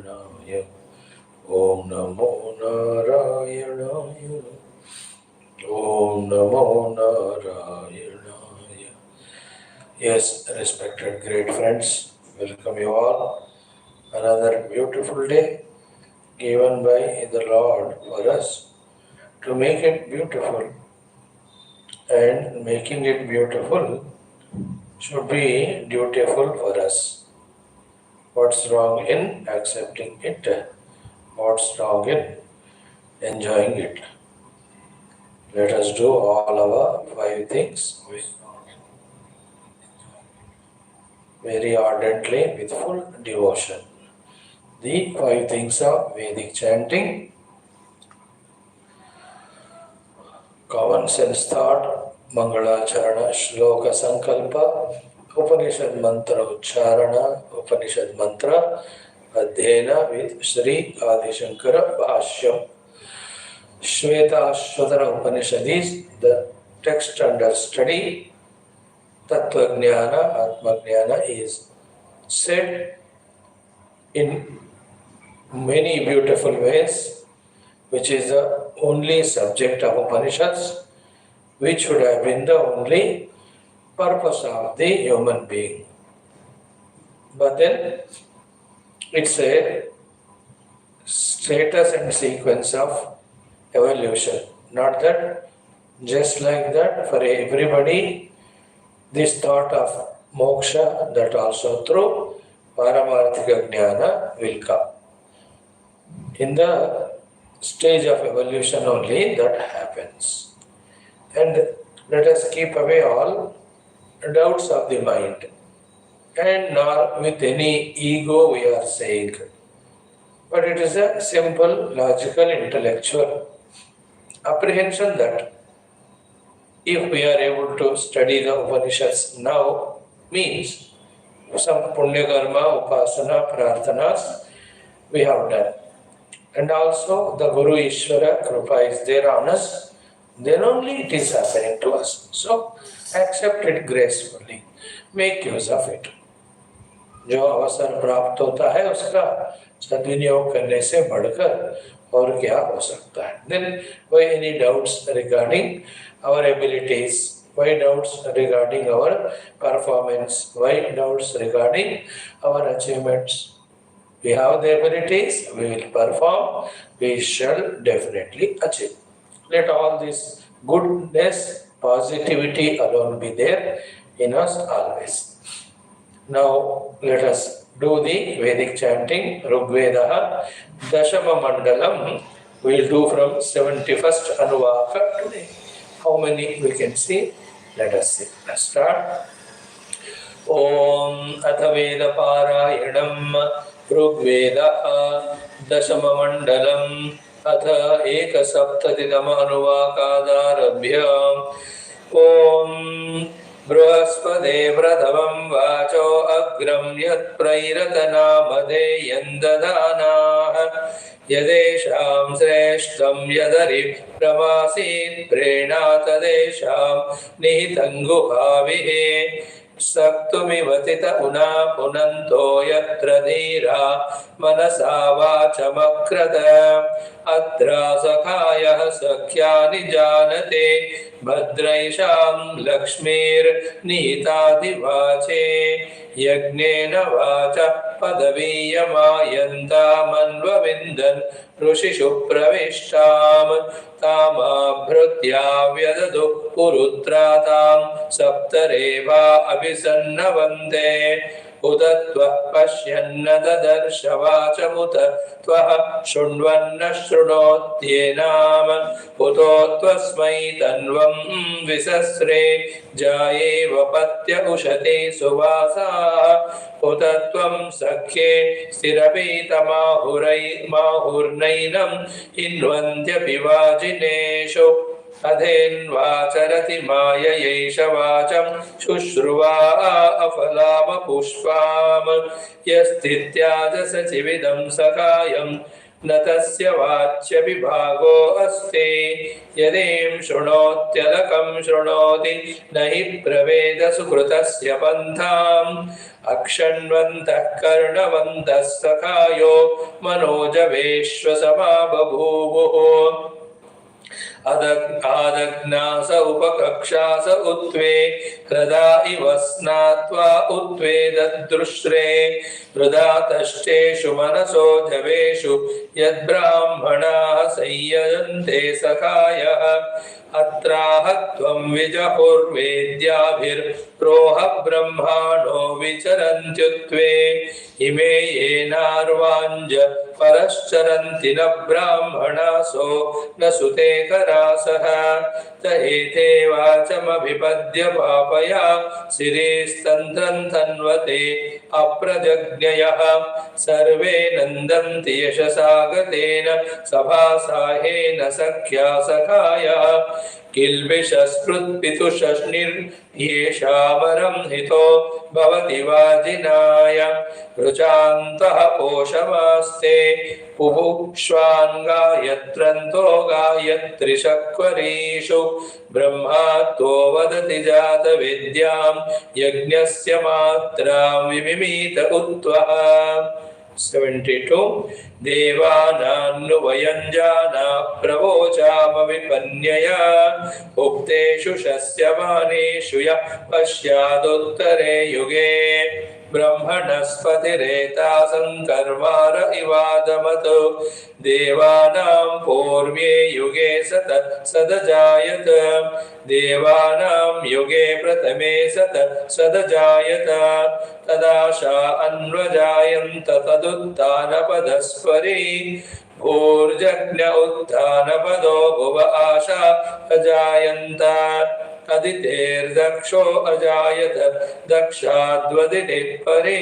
Narayanaaya. Om Namo Narayanaaya. Om Namo Narayanaaya. Yes, respected great friends, welcome you all. Another beautiful day given by the Lord for us to make it beautiful. And making it beautiful should be dutiful for us. What's wrong in accepting it? What's wrong in enjoying it? Let us do all our 5 things very ardently with full devotion. The 5 things of Vedic chanting: common sense thought, Mangalacharana, Shloka Sankalpa, Upanishad Mantra Ucharana, Upanishad Mantra Adhyena with Sri Adi Shankara Bhashyam. Shwethashwathara Upanishad is the text under study. Tattva Jnana, Atma Jnana is said in many beautiful ways, which is the only subject of Upanishads, which should have been the only purpose of the human being. But then it's a status and sequence of evolution. Not that just like that for everybody this thought of moksha, that also through Paramarthika Jnana will come. In the stage of evolution only that happens. And let us keep away all doubts of the mind, and nor with any ego we are saying. But it is a simple, logical, intellectual apprehension that if we are able to study the Upanishads now, means some punya karma, upasana, prarthanas we have done. And also the Guru Ishvara Kripa is there on us, then only it is happening to us. So accept it gracefully, make use of it. जो अवसर प्राप्त होता है उसका सद्विनियोग करने से बढ़कर और क्या हो सकता है. Then why any doubts regarding our abilities, why doubts regarding our performance, why doubts regarding our achievements? We have the abilities, we will perform, we shall definitely achieve. Let all this goodness, positivity alone be there in us always. Now let us do the Vedic chanting. Rigveda Dashama Mandalam. We will do from 71st Anuvaka today. How many we can see? Let us see. Let's start. Om Athaveda Parayanam Rigveda Dashama Mandalam Atha Eka Saptatidama Anuvakadarabhyam. Om Bruhaspade Pradhamam Vacho Agram Yat Prairatanamadhe Yandadana Yadesham Sreshtam Yadari Pramasid Prenatadesham Nihitanguhavihe Saktumivatita Una Punanto Yatra Dhira Manasa Vachamakrata Atra Sakhaya Sakhyani Janate Bhadraisham Lakshmir Nitadivache Yagnena Vacha Padaviyamayantam Manvavindan Rushishu Pravishtam Tamabhrutya Vyadadu Urutratam Saptareva Abhisannavante Udatva Pashyanna Dadarshavachamuta Tvaha Shunvanna Shrunotyenam Utotvasmai Tanvam Visasre Jayeva Patya Ushate Suvasa Utatvam Sakhe Stirapita Mahurnainam Hinvantya Pivajinesho Adhenvacharati Maya Yeshavacham Shushruva Afalama Pushpam Yastityaja Sachividam Sakayam Natasya Vachya Vibhago Aste Yadim Shrunotyalakam Shrunoti Nahi Praveda Sukrutasya Pantham अक्षण्वन्तः कर्णवन्तः सखायो मनोजवेश्वसमा बभूवुः आदग्नास उपकक्षास उत्वे हृदा इव स्नात्वा उत्वे ददृश्रे हृदा तष्टेषु मनसो जवेषु यद्ब्राह्मणाः संयजन्ते सखायः अत्राह त्वं विजहुर्वेद्याभिर्प्रोह ब्रह्माणो विचरन्त्युत्वे इमे येनार्वाञ्ज परश्चरन्ति न ब्राह्मणासो न सुते करासः त एते वाचमभिपद्य पापया सिरेस्तन्त्रं तन्वते अप्रजज्ञयः सर्वे नन्दन्ति यशसा गतेन सभासाहेन सख्या सखायः किल्बिषस्मृत्पितुषश्निर्येषामरं हितो भवति वाजिनाय रुचान्तः पोषमास्ते पुभुक्ष्वान् गायत्रन्तो गायत्रिशक्वरीषु ब्रह्मात्तो वदति जातविद्यां यज्ञस्य मात्रां विमिमीत उत्वः 72 देवानान्नुवयञ्जाना प्रवोचामविपन्यया उक्तेषु शस्यमानेषु यः पश्यादुत्तरे युगे ब्रह्मणस्पतिरेता संकर्मार इवादमत् देवानां पूर्वे युगे सदजायत देवानां युगे प्रथमे सदजायत तदाशा अन्वजायन्त तदुत्थानपदस्परि भूर्जज्ञ उत्थानपदो भुव आशा अजायन्त अदितेर्दक्षो अजायत दक्षाद्वदिनिः परि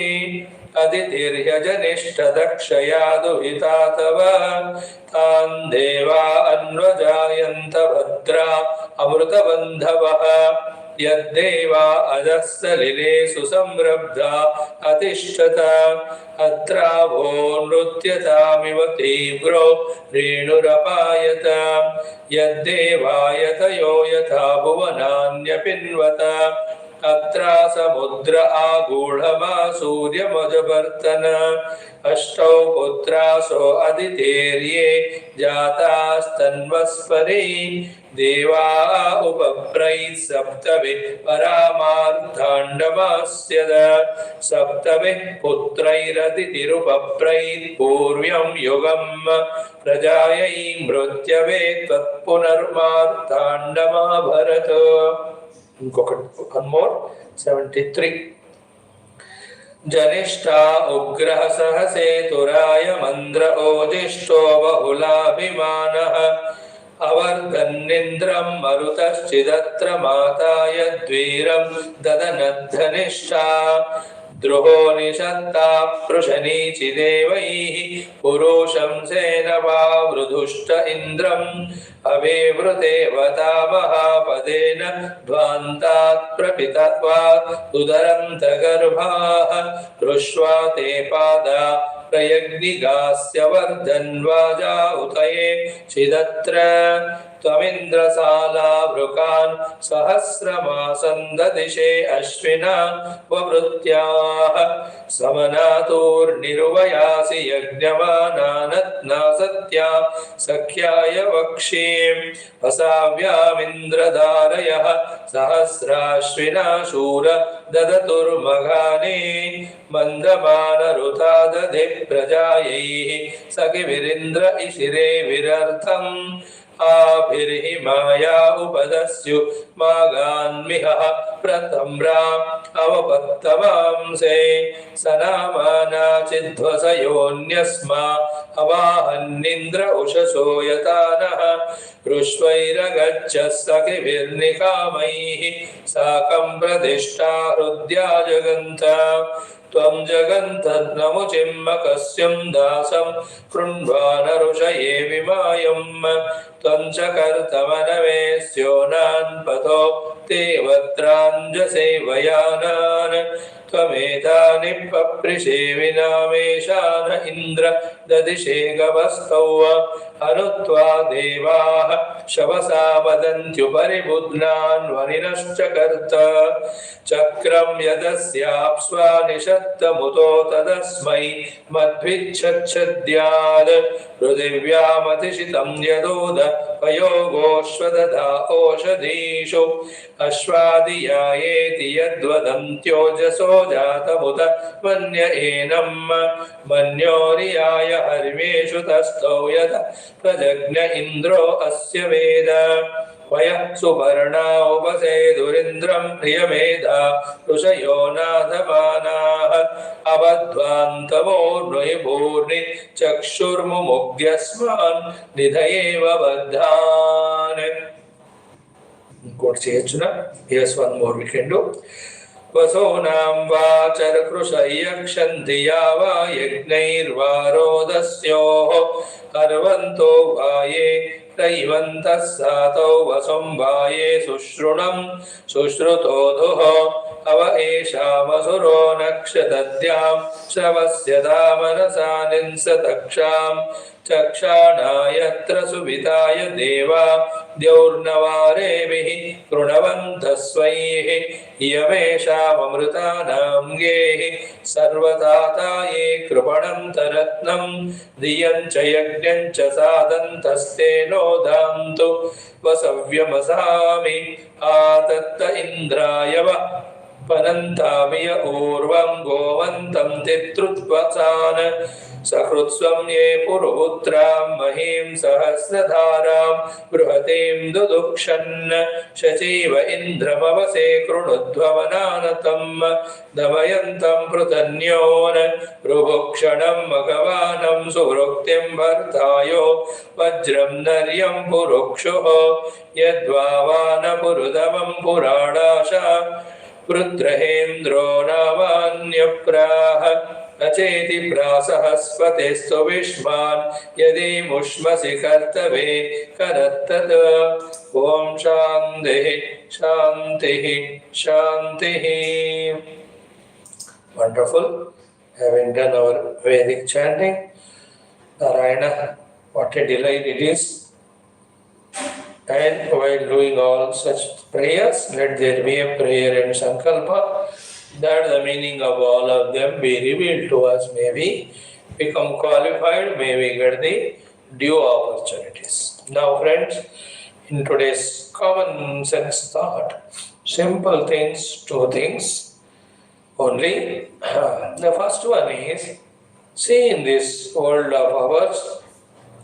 अदितिर्यजनिष्ठ दक्षया दुहिता तव तान् देवा अन्वजायन्त भद्रा अमृतबन्धवः यद्देवा अधःसलिले सुसंरब्धा अतिष्ठत अत्रावो नृत्यतामिव तीव्रो रेणुरपायत यद्देवायतयो यथा भुवनान्यपिन्वत अत्रा समुद्र आगूढमा सूर्यमजवर्तन अष्टौ पुत्रासो अदितेर्ये जातास्तन्वस्परि देवा उपप्रैः सप्तभिः परामार्धाण्डमास्यद सप्तभिः पुत्रैरदितिरुपप्रैः पूर्व्यं युगम् प्रजायै मृत्यवे त्वत्पुनर्मार्ताण्डमाभरत one more 73 जनिष्ठा उग्रः सहसेतुराय मन्द्र ओजिष्ठो बहुलाभिमानः अवर्धन्निन्द्रं मरुतश्चिदत्र माता यद्वीरं ददनद्धनिष्ठा द्रुहो निषत्ता पृशनीचि देवैः पुरुषं सेनवा वृधुष्ट इन्द्रम् अवेवृतेवता महापदेन ध्वान्तात् प्रपितत्वा उदरन्तगर्भाः ऋष्वा ते पादा प्रयग्निगास्य वर्धन्वाजा उतये चिदत्र त्वमिन्द्रसाला वृकान् सहस्रमासं ददिशे अश्विना ववृत्याः समनातोर्निरुवयासि यज्ञमानानत्ना सत्या सख्याय वक्ष्ये वसाव्यामिन्द्रधारयः सहस्राश्विना शूर ददतुर्मघाने मन्दमानरुता दधे प्रजायैः सखिभिरिन्द्र इशिरे विरर्थम् आभिर्हि माया उपदस्यु मागान्मिहः प्रतम्रा अवपत्तमांसे सनामानाचिध्वसयोऽन्यस्मा अवाहन्निन्द्र उषसो यतानः ऋष्वैरगच्छः सखिभिर्निकामैः साकं प्रतिष्ठा हृद्या जगन्त त्वं जगन्तन्नमुचिम्मकस्यं दासं कृण्वानऋषये विमायम् त्वं च कर्तमनमेस्योनान्पथो ते वत्राञ्जसे वयानान् त्वमेतानि पप्रिषे विनामेशान इन्द्र ददिशे गवस्तौ अनुत्वा देवाः शवसा वदन्त्युपरि बुध्नान् वनिनश्च कर्त चक्रं यदस्याप्स्वा निषत्तमुतो तदस्मै मद्भिच्छच्छद्यात् पृथिव्यामतिशितं यदोद पयोगोऽश्वदधा ओषधीषु अश्वादियायेति यद्वदन्त्योजसो जातमुत मन्य एनं मन्योरियाय हर्वेषु तस्थौ यद प्रजज्ञ इन्द्रो अस्य वेद वयः Suparna उपसेदुरिन्द्रं प्रियमेधा ऋषयो नाधमानाः अबध्वान्तमोर्नुहि भूर्नि चक्षुर्मुमुग्ध्यस्मान् निधयेव बद्धान्. Quote Arjuna. Here's one more we can do. वसोनां वाचर्कृशय्यक्षन्ति या वा यज्ञैर्वा रोदस्योः अर्वन्तो वाये रयिवन्तः सातौ वसुं वाये शुश्रुणं शुश्रुतोधुः अव एषामसुरो नक्षतद्यां श्रवस्य धामनसा निंसतक्षां चक्षाणायत्र सुविताय देवा द्यौर्नवारेभिः कृणवन्तः स्वैः इयमेषाममृतानां गेः सर्वदाता ये कृपणं तरत्नं धियं च यज्ञं च सादन्तस्तेनो धान्तु वसव्यमसामि आतत्त इन्द्राय वः पनन्तामिय ऊर्वं गोवन्तं तित्रुत्वसान् सकृत्स्वं ये पुरुपुत्रां महीं सहस्रधारां बृहतीं दुदुक्षन् शचीव इन्द्रमवसे कृणुध्वमनानतं दमयन्तं पृतन्योन् रुभुक्षणं मघवानं सुवृक्तिं भर्तायो वज्रं नर्यं पुरुक्षुः यद्वावानपुरुदमं पुराणाशा वृद्रहेन्द्रो नामान्यप्राह अचेति प्रासहस्पतिस्तु विष्मान् यदि मुष्मसि कर्तवे करत्तद. ॐ शान्तिः शान्तिः शान्तिः. Wonderful. Having done our Vedic chanting, Narayana, what a delight it is. And while doing all such prayers, let there be a prayer and sankalpa that the meaning of all of them be revealed to us. May we become qualified, may we get the due opportunities. Now friends, in today's common sense thought, simple things, two things only. The first one is, see in this world of ours,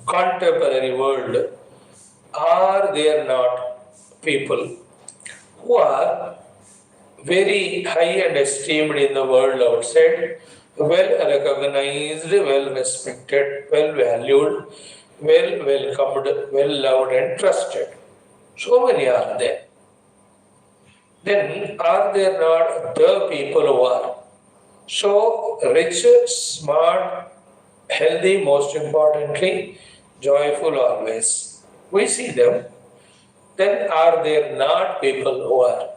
contemporary world, are there not people who are very high and esteemed in the world outside, well recognized, well respected, well valued, well welcomed, well loved and trusted? So many are there. Then are there not the people who are so rich, smart, healthy, most importantly, joyful always? We see them. Then are there not people who are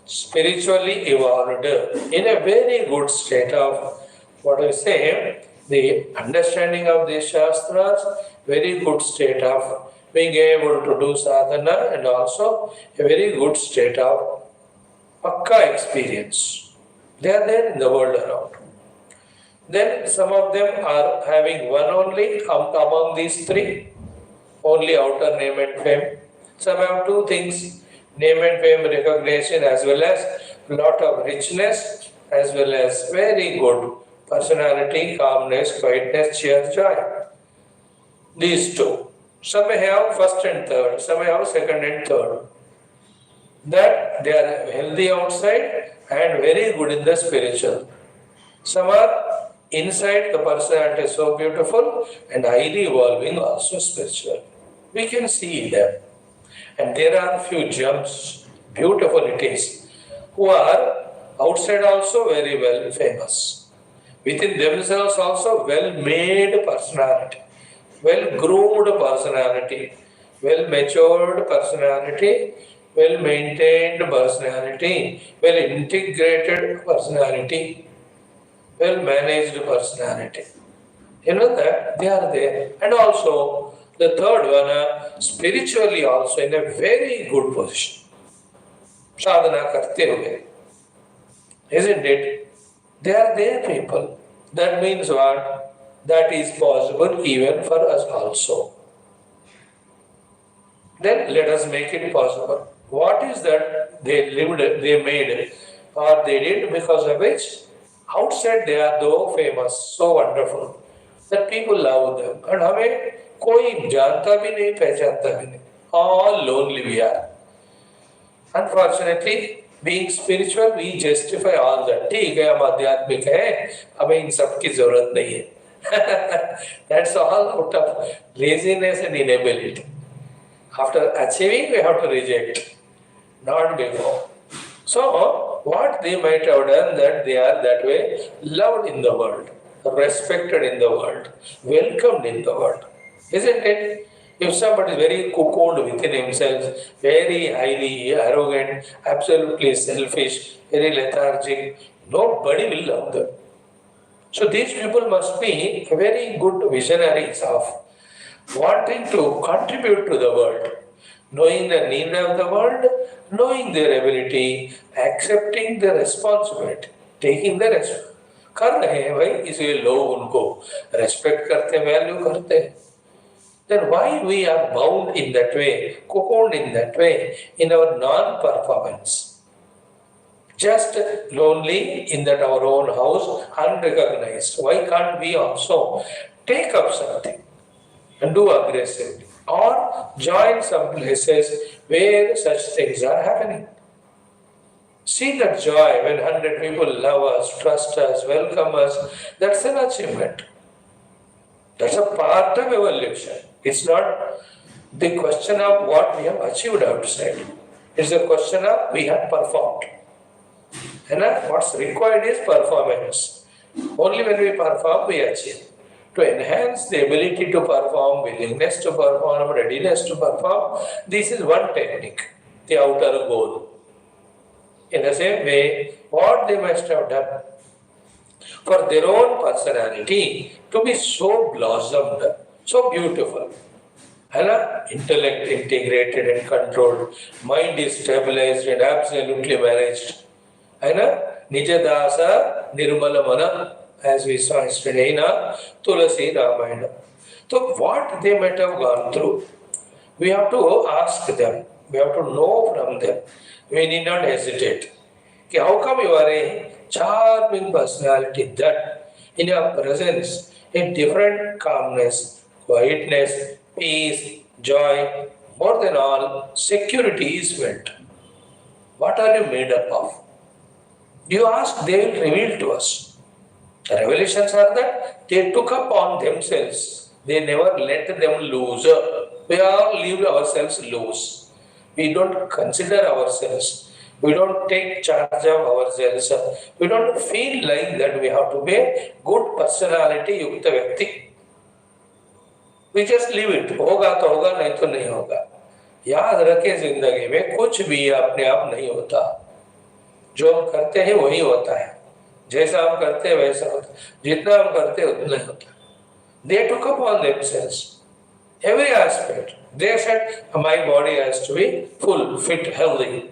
spiritually evolved in a very good state of, what we say, the understanding of these Shastras, very good state of being able to do sadhana, and also a very good state of pakka experience. They are there in the world around. Then some of them are having one only among these three, only outer name and fame. Some have two things, name and fame recognition, as well as lot of richness, as well as very good personality, calmness, quietness, cheer, joy. These two. Some may have first and third, some may have second and third. That they are healthy outside and very good in the spiritual. Some are inside, the personality is so beautiful and highly evolving, also spiritual. We can see them. And there are few gems, beautiful it is, who are outside also very well famous. Within themselves also well-made personality, well-groomed personality, well-matured personality, well-maintained personality, well-integrated personality, well-managed personality. You know that they are there. And also The third one, spiritually also in a very good position. Sadhana karte hue. Isn't it? They are their people. That means what? That is possible even for us also. Then let us make it possible. What is that they made, or they did because of which outside they are so famous, so wonderful, that people love them. And हमें कोई जानता भी नहीं, पहचानता भी नहीं. All lonely we are. Unfortunately, being spiritual, we justify all that. ठीक है, हम आध्यात्मिक हैं, हमें इन सब की जरूरत नहीं है. That's all out of laziness and inability. After achieving, we have to reject, not before. So, what they might have done, that they are that way loved in the world, respected in the world, welcomed in the world. Isn't it? If somebody is very cocooned within himself, very highly arrogant, absolutely selfish, very lethargic, nobody will love them. So these people must be very good visionaries of wanting to contribute to the world, knowing the need of the world, knowing their ability, accepting the responsibility, taking the responsibility. कर रहे हैं भाई, इसलिए लोग उनको respect करते, value करते हैं. Then why we are bound in that way, cocooned in that way, in our non-performance? Just lonely in that our own house, unrecognized. Why can't we also take up something and do aggressively, or join some places where such things are happening? See that joy when 100 people love us, trust us, welcome us. That's an achievement. That's a part of evolution. It's not the question of what we have achieved outside. It's a question of we have performed. And what's required is performance. Only when we perform, we achieve. To enhance the ability to perform, willingness to perform, readiness to perform, this is one technique, the outer goal. In the same way, what they must have done for their own personality to be so blossomed, so beautiful. Intellect integrated and controlled, mind is stabilized and absolutely managed. Nijadasa Nirmala Mana, as we saw yesterday in Tulasi Ramayana. So what they might have gone through, we have to ask them, we have to know from them. We need not hesitate. How come you are a charming personality that in your presence, in different calmness, quietness, peace, joy, more than all, security is felt. What are you made up of? You ask, they will reveal to us. The revelations are that they took upon themselves. They never let them loose. We all leave ourselves loose. We don't consider ourselves. We don't take charge of ourselves. We don't feel like that we have to be a good personality yukta vyakti. We just leave it. होगा तो होगा, नहीं तो नहीं होगा. याद रखें, जिंदगी में कुछ भी अपने आप नहीं होता. जो हम करते हैं वही होता है. जैसा हम करते हैं वैसा होता है. जितना हम करते हैं उतना ही होता है. They took upon themselves every aspect. They said, my body has to be full, fit, healthy.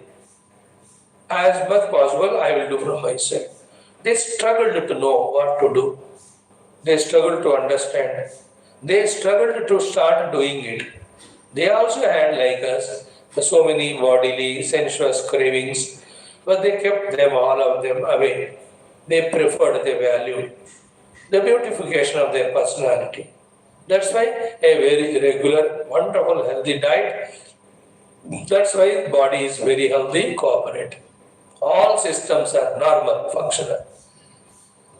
As much possible, I will do from myself. They struggled to know what to do. They struggled to understand. They struggled to start doing it. They also had, like us, so many bodily, sensuous cravings, but they kept them, all of them, away. They preferred, they valued the beautification of their personality. That's why a very regular, wonderful, healthy diet. That's why body is very healthy, cooperative. All systems are normal, functional.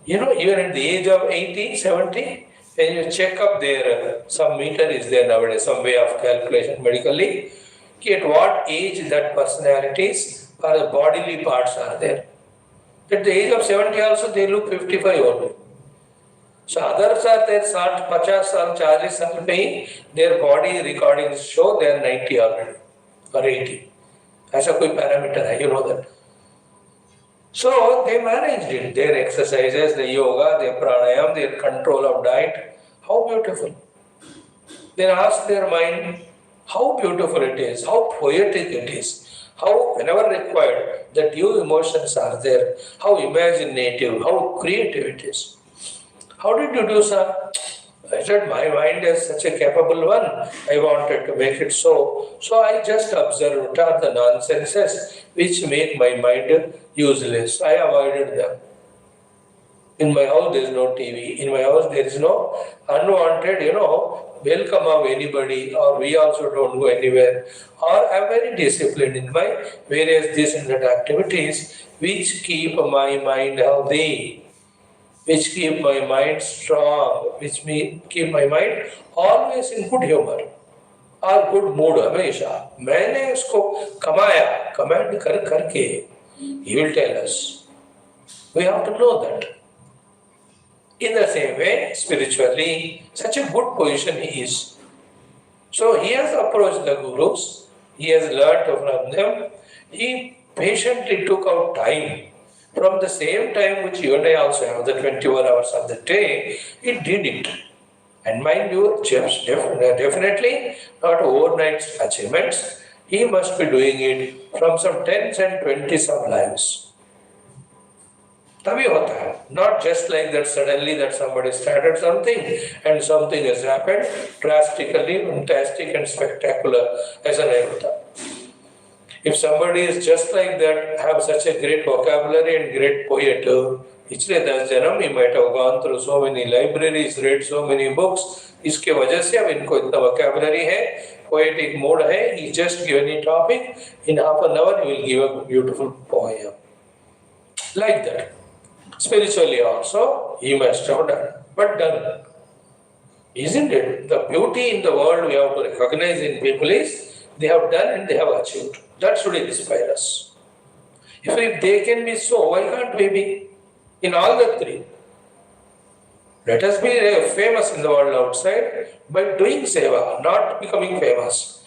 Even at the age of 80, 70, when you check up their, some meter is there nowadays, some way of calculation medically, at what age that personalities or the bodily parts are there. At the age of 70 also they look 55 only. So others are there 60, 50 saal, 40 saal pe their body recordings show they are 90 already or 80. ऐसा कोई parameter है, you know that. So they managed it, their exercises, the yoga, their pranayam, their control of diet. How beautiful. then ask their mind how beautiful it is, how poetic it is, how, whenever required, the due emotions are there, how imaginative, how creative it is. How did you do, sir? I said, my mind is such a capable one. I wanted to make it so. So I just observed what are the nonsenses which make my mind useless. I avoided them. In my house, there is no TV. In my house, there is no unwanted, welcome of anybody, or we also don't go anywhere. Or I'm very disciplined in my various this and that activities which keep my mind healthy, which keep my mind strong, keep my mind always in good humor और good mood हमेशा. मैंने उसको कमाया, command कर करके. He will tell us. We have to know that. In the same way, spiritually, such a good position he is. So he has approached the gurus, he has learnt from them, he patiently took out time. From the same time which you and I also have, the 21 hours of the day, he did it. And mind you, definitely not overnight achievements, he must be doing it from some tens and twenties of lives. तभी होता है, not just like that suddenly that somebody started something and something has happened drastically fantastic and spectacular. ऐसा नहीं होता. If somebody is just like that, have such a great vocabulary and great poet, पिछले 10 जन्म he might have gone through so many libraries, read so many books. इसके वजह से अब इनको इतना vocabulary है, poetic mood है. He just given a topic, in half an hour he will give a beautiful poem. Like that. Spiritually also, he must have done, but done. Isn't it? The beauty in the world we have to recognize in people is they have done and they have achieved. That should inspire us. If they can be so, why can't we be? In all the three. Let us be famous in the world outside by doing seva, not becoming famous.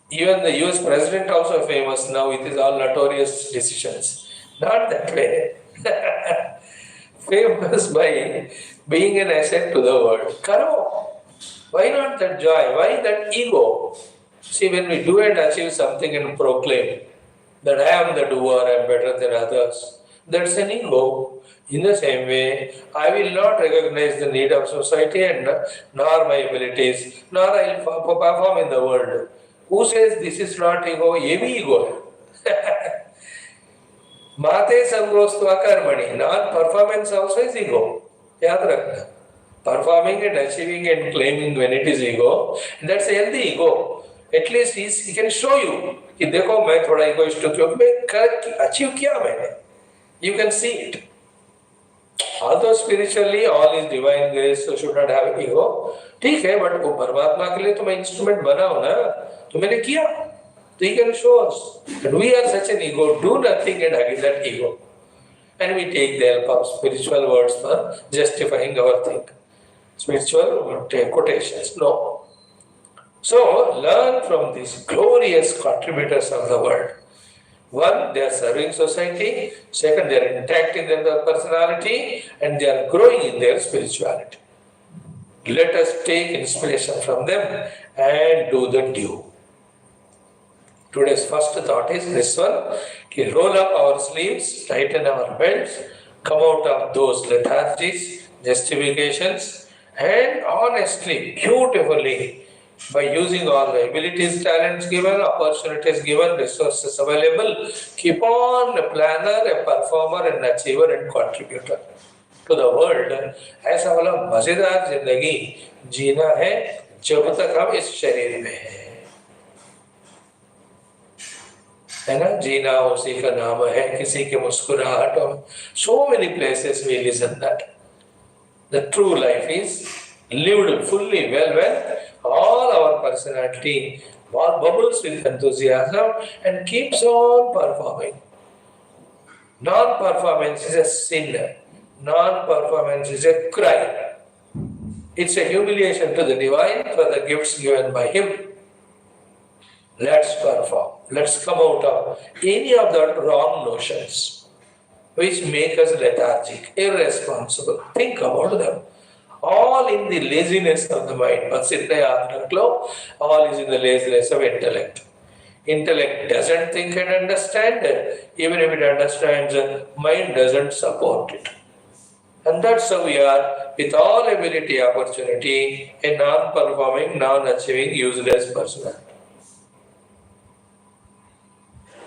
Even the US president also famous now with his all notorious decisions. Not that way. Famous by being an asset to the world. Karo. Why not that joy? Why that ego? See, when we do and achieve something and proclaim that I am the doer, I am better than others, that's an ego. In the same way, I will not recognize the need of society and nor my abilities, nor I will perform in the world. Who says this is not ego? Ye bhi ego hai. Mate samgostva karmani. Non-performance also is ego. Yaad rakhna. Performing and achieving and claiming when it is ego, that's a healthy ego. At least he can show you कि देखो मैं थोड़ा egoist हूँ क्योंकि मैं achieve किया मैंने. You can see it. Although spiritually all is divine grace, so should not have ego. ठीक है, but वो परमात्मा के लिए तो मैं instrument बना हूँ ना, तो मैंने किया. So he can show us that we are such an ego, do nothing and against that ego. And we take the help of spiritual words for justifying our thing. Spiritual quotations, no. So learn from these glorious contributors of the world. One, they are serving society. Second, they are intact in their personality and they are growing in their spirituality. Let us take inspiration from them and do the due. Today's first thought is this one, to roll up our sleeves, tighten our belts, come out of those lethargies, justifications, and honestly, beautifully, by using all the abilities, talents given, opportunities given, resources available, keep on a planner, a performer, an achiever and contributor to the world. ऐसा वाला मजेदार जिंदगी जीना है जब तक हम इस शरीर में हैं. है ना, जीना उसी का नाम है, किसी के मुस्कुराहटों में. So many places we listen that. The true life is lived fully well, all our personality bubbles with enthusiasm and keeps on performing. Non-performance is a sin. Non-performance is a crime. It's a humiliation to the divine for the gifts given by him. Let's perform. Let's come out of any of the wrong notions which make us lethargic, irresponsible. Think about them. all in the laziness of the mind. All is in the laziness of intellect. Intellect doesn't think and understand. Even if it understands, mind doesn't support it. And that's how we are, with all ability, opportunity, a non-performing, non-achieving, useless person.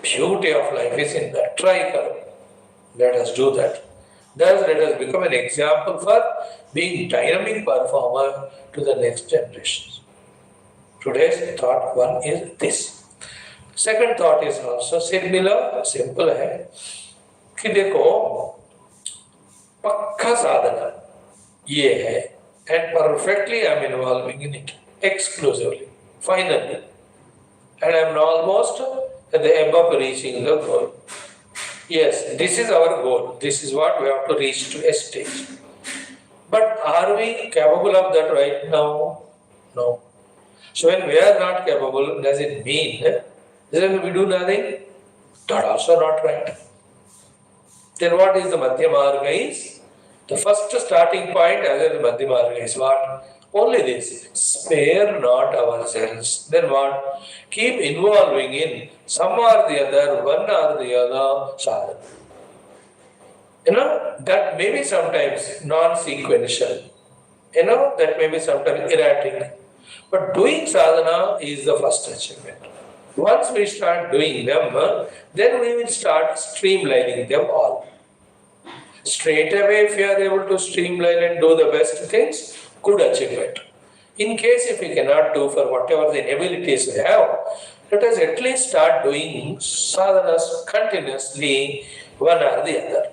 Beauty of life is in that. Try, Karo. Let us do that. Thus, let us become an example for being dynamic performer to the next generations. Today's thought one is this. Second thought is also similar, simple है कि देखो पक्का साधना ये है and perfectly I am involving in it exclusively, finally, and I am almost at the above reaching the goal. Yes, this is our goal. This is what we have to reach to a stage. But are we capable of that right now? No. So when we are not capable, does it mean then we do nothing? That also not right. Then what is the Madhya Marga is? The first starting point as the Madhya Marga is what? Only this. Spare not ourselves. Then what? Keep involving in some or the other, one or the other sadhana. That may be sometimes non-sequential. That may be sometimes erratic. But doing sadhana is the first achievement. Once we start doing them, then we will start streamlining them all. Straight away, if you are able to streamline and do the best things, good achievement. In case if we cannot do for whatever the abilities we have, let us at least start doing sadhanas continuously, one or the other.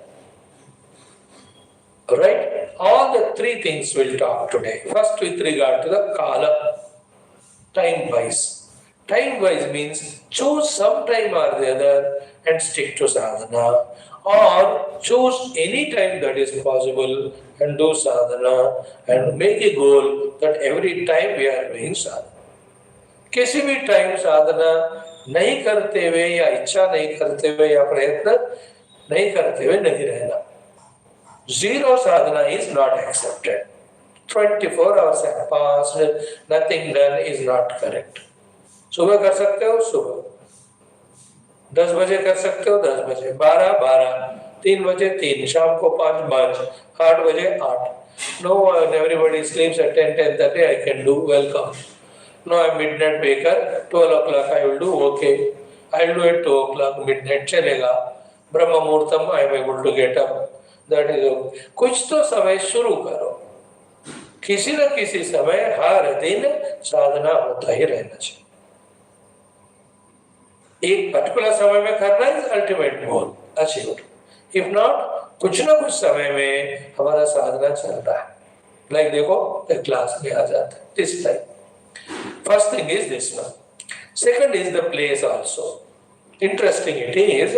Right? All the three things we'll talk today. First, with regard to the kala, time-wise. Time-wise means choose some time or the other and stick to sadhana, or choose any time that is possible and do sadhana and make a goal that every time we are doing sadhana. किसी भी time साधना नहीं करते हुए या इच्छा नहीं करते हुए या प्रयत्न नहीं करते हुए नहीं रहना. Zero sadhana is not accepted. 24 hours have passed, nothing done is not correct. सुबह कर सकते हो सुबह, 10 बजे कर सकते हो 10 बजे, 12, 3 बजे 3, शाम को 5, 8 बजे 8. No, everybody sleeps at 10, 10:30, I can do, welcome. No, I'm midnight waker, 12 o'clock I will do, okay. I will do at 2 o'clock, midnight चलेगा. Brahma Muhurtam, I am able to get up. That is okay. कुछ तो समय शुरू करो. किसी न किसी समय हर दिन साधना होता ही रहना चाहिए. एक पर्टिकुलर समय में करना is ultimate goal achieved. If not, कुछ ना कुछ समय में हमारा साधना चल रहा है. लाइक देखो क्लास में आ जाता है this time. First thing is this one. Second is the place also. Interesting it is,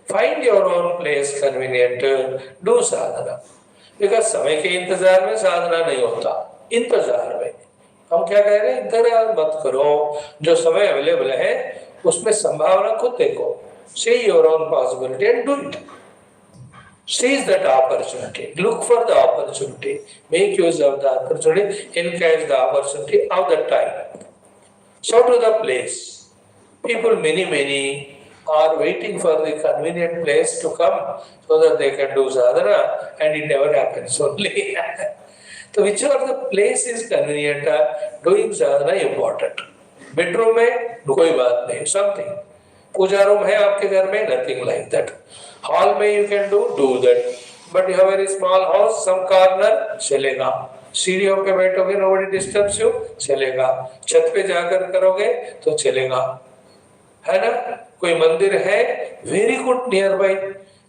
find your own place convenient, do sadhana. Because समय के इंतजार में साधना नहीं होता. इंतजार में हम क्या कह रहे हैं, इंतजार मत करो. जो समय अवेलेबल है उसमें संभावना खुद देखो. See your own possibility and do it. Seize that opportunity. Look for the opportunity. Make use of the opportunity. Encourage the opportunity of the time. So to the place. People many are waiting for the convenient place to come so that they can do sadhana, and it never happens only. So whichever the place is convenient, doing sadhana important. Bedroom में कोई बात नहीं, something. पूजा room है आपके घर में, nothing like that. Hall में you can do that. But you have a very small house, some corner, चलेगा. सीढ़ियों पे बैठोगे, nobody disturbs you, चलेगा. छत पे जाकर करोगे तो चलेगा, है ना. कोई मंदिर है, very good nearby.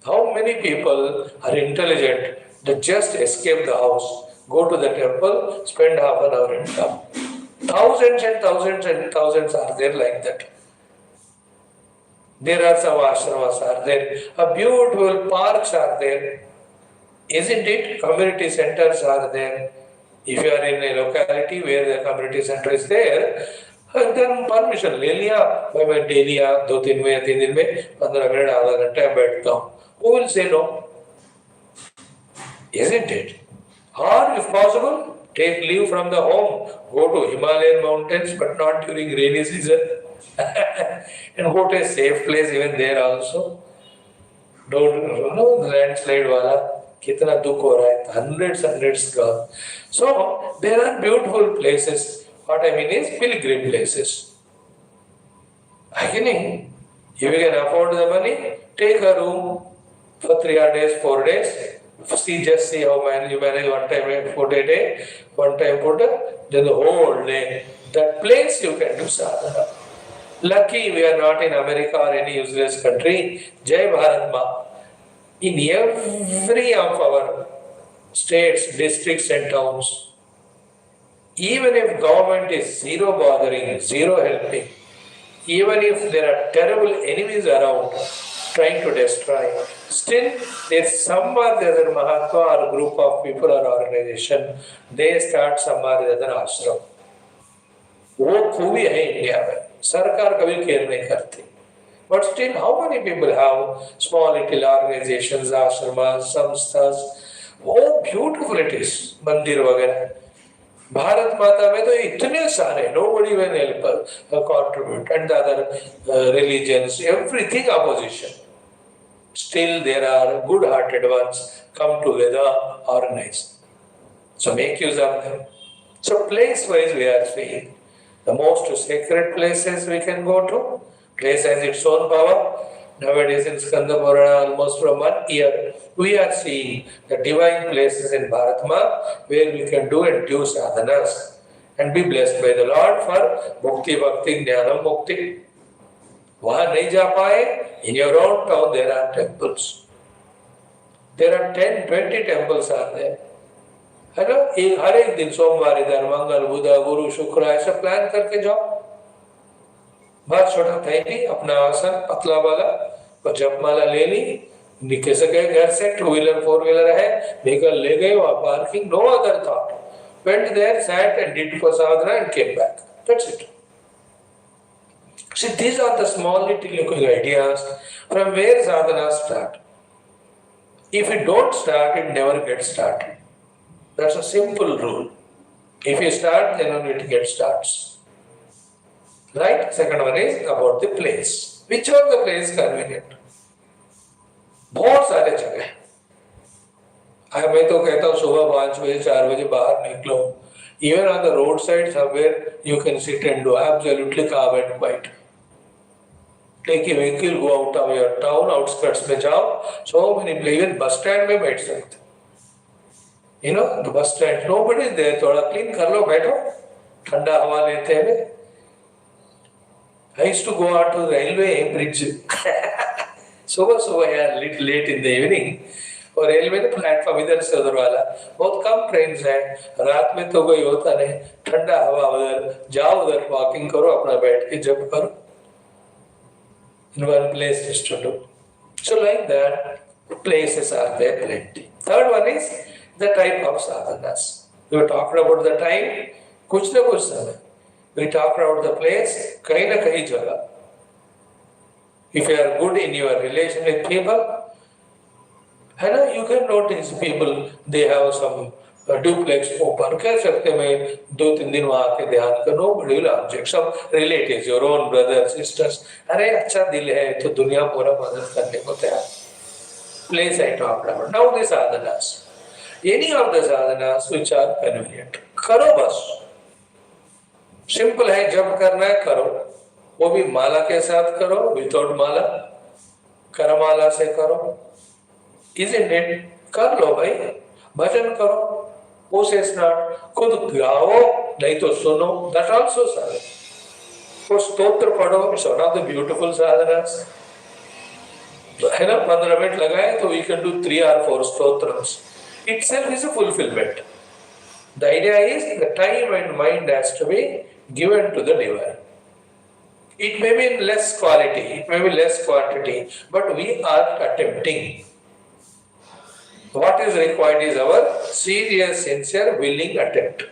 How many people are intelligent that just escape the house, go to the temple, spend half an hour and come. Thousands and thousands and thousands are there like that. There are some ashramas are there. A beautiful parks are there. Isn't it? Community centers are there. If you are in a locality where the community center is there, then permission ले लिया, भाई मैं daily 2-3 में या 3 दिन में 15 minute आधा घंटा बैठता हूँ. Who will say no? Isn't it? Or if possible, Take leave from the home, go to Himalayan mountains, but not during rainy season. And go to a safe place even there also. Don't know landslide wala. कितना दुख हो रहा है, hundreds gone. So there are beautiful places. What I mean is pilgrim places. Again, if you can afford the money, take a room for 3 days, 4 days. Just see how you manage one time food a day, one time food, then the whole day. That place you can do sadhana. Lucky we are not in America or any useless country. Jai Bharat Ma. In every of our states, districts and towns, even if government is zero bothering, zero helping, even if there are terrible enemies around trying to destroy, still there's some or the other Mahatma or group of people or organization, they start some or the other ashram. वो खूबी है India में, सरकार कभी care नहीं करती. But still, how many people have small little organizations, ashramas, samsthas? Oh, beautiful it is, मंदिर वगैरह. भारत माता में तो इतने सारे, nobody will help contribute, and the other religions, everything opposition. Still, there are good-hearted ones come together, organize. So make use of them. So place-wise, we are seeing the most sacred places we can go to. Place has its own power. Nowadays in Skanda Purana, almost from 1 year, we are seeing the divine places in Bharatma where we can do and do sadhanas and be blessed by the Lord for Mukti, Bhakti, Jnana, Mukti. वहाँ नहीं जा पाए, in your own town there are temples. There are 10, 20 temples are there. है ना? हर एक दिन सोमवार इधर, मंगल, बुध, गुरु, शुक्र ऐसा प्लान करके जाओ. बहुत छोटा थैली, अपना आसन पतला वाला, और जपमाला ले ली, निकल सके घर से, 2 व्हीलर 4 व्हीलर है, व्हीकल ले गए, वहाँ parking, no other thought. Went there, sat and did for sadhana and came back. That's it. See, these are the small little looking ideas from where sadhana start. If you don't start, it never gets started. That's a simple rule. If you start, then only it gets starts. Right? Second one is about the place. Which of the place convenient? बहुत सारे जगह. मैं तो कहता हूँ सुबह 5 बजे 4 बजे बाहर निकलो. Even on the roadside somewhere you can sit and do absolutely calm and quiet. Take a vehicle, go out of your town, outskirts में जाओ. So many places, even bus stand में बैठ सकते. You know, the bus stand, nobody is there. थोड़ा clean कर लो, बैठो, ठंडा हवा लेते हैं. I used to go out to the railway bridge. सुबह यार, little late in the evening. और रेलवे ने प्लेटफॉर्म इधर से उधर वाला, बहुत कम ट्रेन है. रात में तो कोई होता नहीं, ठंडा हवा उधर जाओ, उधर वॉकिंग करो, अपना बैठ के जप करो. In one place is to do. So like that, places are there plenty. Third one is the type of sadhanas. We were talking about the time, कुछ न कुछ समय. We talked about the place, कहीं न कहीं जगह. If you are good in your relation with people, है ना, you can notice people, they have some duplex open. कह सकते मैं 2-3 दिन वहाँ आके ध्यान करो, nobody will object. Some relatives, your own brothers, sisters, अरे अच्छा दिल है तो दुनिया पूरा मदद करने को तैयार. Place I talked about. Now the sadhanas. Any of the sadhanas which are convenient. करो बस. Simple है, जब करना है करो. वो भी माला के साथ करो, विदाउट माला, करमाला से करो. Isn't it? कर लो भाई, भजन करो. Possess not. खुद गाओ, नहीं तो सुनो. That also sadhana. वो स्तोत्र पढ़ो. It's one of the beautiful sadhanas. है ना, 15 मिनट लगाए तो we can do 3 or 4 stotrams. Itself is a fulfillment. The idea is the time and mind has to be given to the divine. It may be in less quality, it may be less quantity, but we are attempting. What is required is our serious, sincere, willing attempt.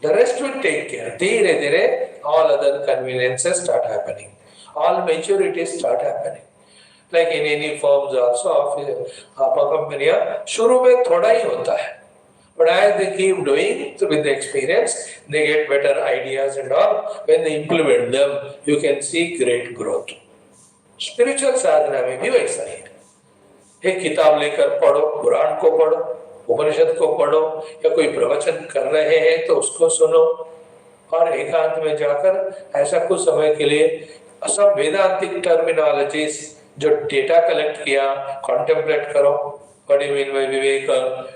The rest will take care. Dheere dheere, all other conveniences start happening. All maturities start happening. Like in any firms also, कंपनियां शुरू में थोड़ा ही होता है, But as they keep doing with the experience, they get better ideas and all. When they implement them, you can see great growth. Spiritual sadhana में भी वैसा ही है. एक किताब लेकर पढ़ो, पुराण को पढ़ो, उपनिषद को पढ़ो, या कोई प्रवचन कर रहे हैं तो उसको सुनो, और एकांत में जाकर ऐसा कुछ समय के लिए सब वेदांतिक टर्मिनोलॉजीज जो डेटा कलेक्ट किया कॉन्टेम्पलेट करो. What do you mean by viveka?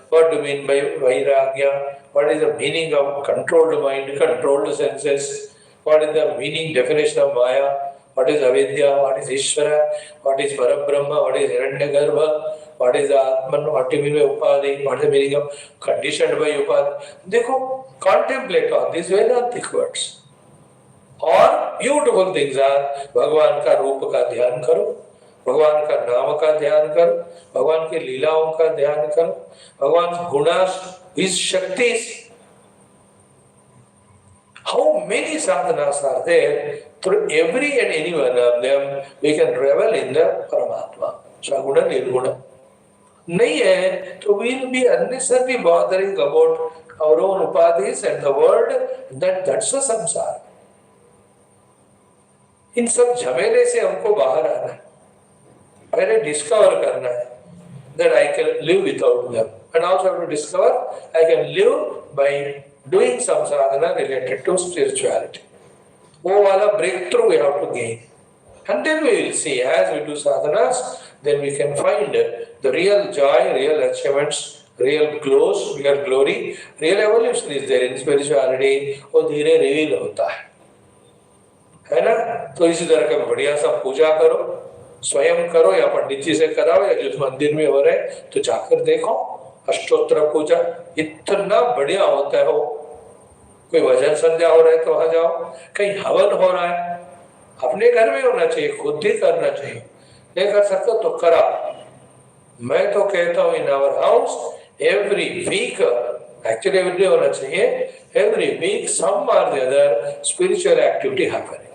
What do you mean by vairagya? What is the meaning of controlled mind, controlled senses? What is the meaning, definition of maya? What is avidya? What is ishvara? What is parabrahma? What is hiranyagarbha? What is the atman? What do you mean by upadhi? What is the meaning of conditioned by upadhi? देखो, contemplate on these Vedantic words. और beautiful things are भगवान का रूप का ध्यान करो, भगवान का नाम का ध्यान करो, भगवान की लीलाओं का ध्यान करो, भगवान गुणास, his शक्ति. How many sadhanas are there? Through every and any one of them, we can revel in the Paramatma. Saguna, Nirguna. नहीं है तो we will be unnecessarily bothering about our own upadhis and the world. That's a samsara. इन सब झमेले से हमको बाहर आना है. पहले डिस्कवर करना है that I can live without them, and also have to discover I can live by doing some sadhana related to spirituality. वो वाला breakthrough we have to gain, and then we will see as we do sadhanas, then we can find the real joy, real achievements, real glows, real glory, real evolution is there in spirituality. वो धीरे reveal होता है ना. तो इसी तरह का बढ़िया सा पूजा करो, स्वयं करो या पंडित जी से कराओ, या जिस मंदिर में हो रहे तो जाकर देखो. अष्टोत्तर पूजा इतना बढ़िया होता है. वो कोई भजन संध्या हो रहा है तो वहां जाओ, कहीं हवन हो रहा है, अपने घर में होना चाहिए, खुद ही करना चाहिए. नहीं कर सकते तो करा. मैं तो कहता हूँ in our house every week, actually every day होना चाहिए, every week some or the other spiritual activity happening.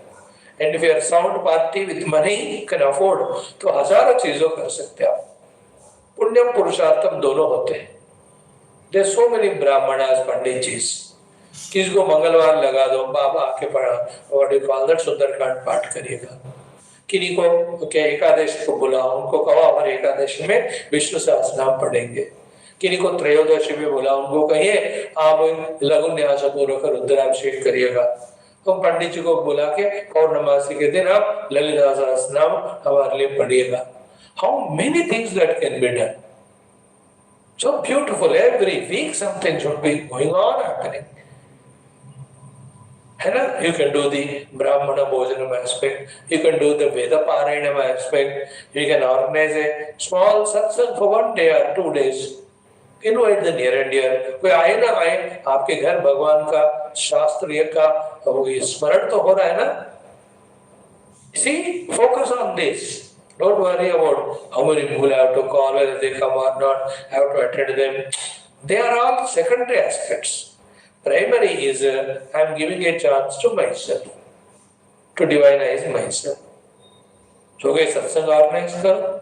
And if you are sound party with money can afford, तो हजारों चीजों कर सकते हैं आप. पुण्यम पुरुषार्थम दोनों होते हैं. There are so many brahmanas, पंडित जी. किसको मंगलवार लगा दो, बाबा आके पढ़ा, what do you call that, Sundarkand पाठ करिएगा. किन्हीं को क्या एकादशी को बुलाओ, उनको कहो हमारे एकादशी में विष्णु सहस्रनाम पढ़ेंगे. किन्हीं को त्रयोदशी में बुलाओ, उनको कहिए आप लघु न्यास पूर्वक रुद्राभिषेक करिएगा. तो पंडित जी को बुला के पौर्णमासी के दिन आप ललिता सहस्रनाम हमारे लिए पढ़िएगा. How many things that can be done. So beautiful. Every week something should be going on happening. है ना? You can do the Brahmana Bhojanam aspect. You can do the Veda Parayanam aspect. You can organize a small satsang for 1 day or 2 days. Invite the near and dear. कोई आए ना आए, आपके घर भगवान का शास्त्रीय का स्मरण तो हो रहा है ना. See, focus on this. Don't worry about how many people I have to call, whether they come or not. I have to attend them. They are all secondary aspects. Primary is I am giving a chance to myself, to divinize myself. So गए सत्संग organise करो.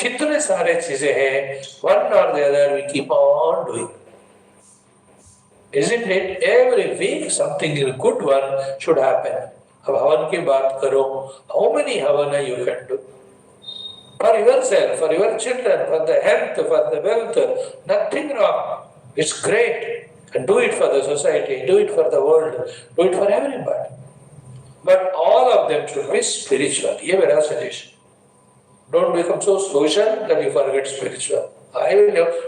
कितने सारे चीजें हैं. One or the other we keep on doing. Isn't it? Every week something good one should happen. अब हवन की बात करो. How many havana you can do? For yourself, for your children, for the health, for the wealth, nothing wrong. It's great. And do it for the society, do it for the world, do it for everybody. But all of them should be spiritual. ये मेरा suggestion. Don't become so social that you forget spiritual. I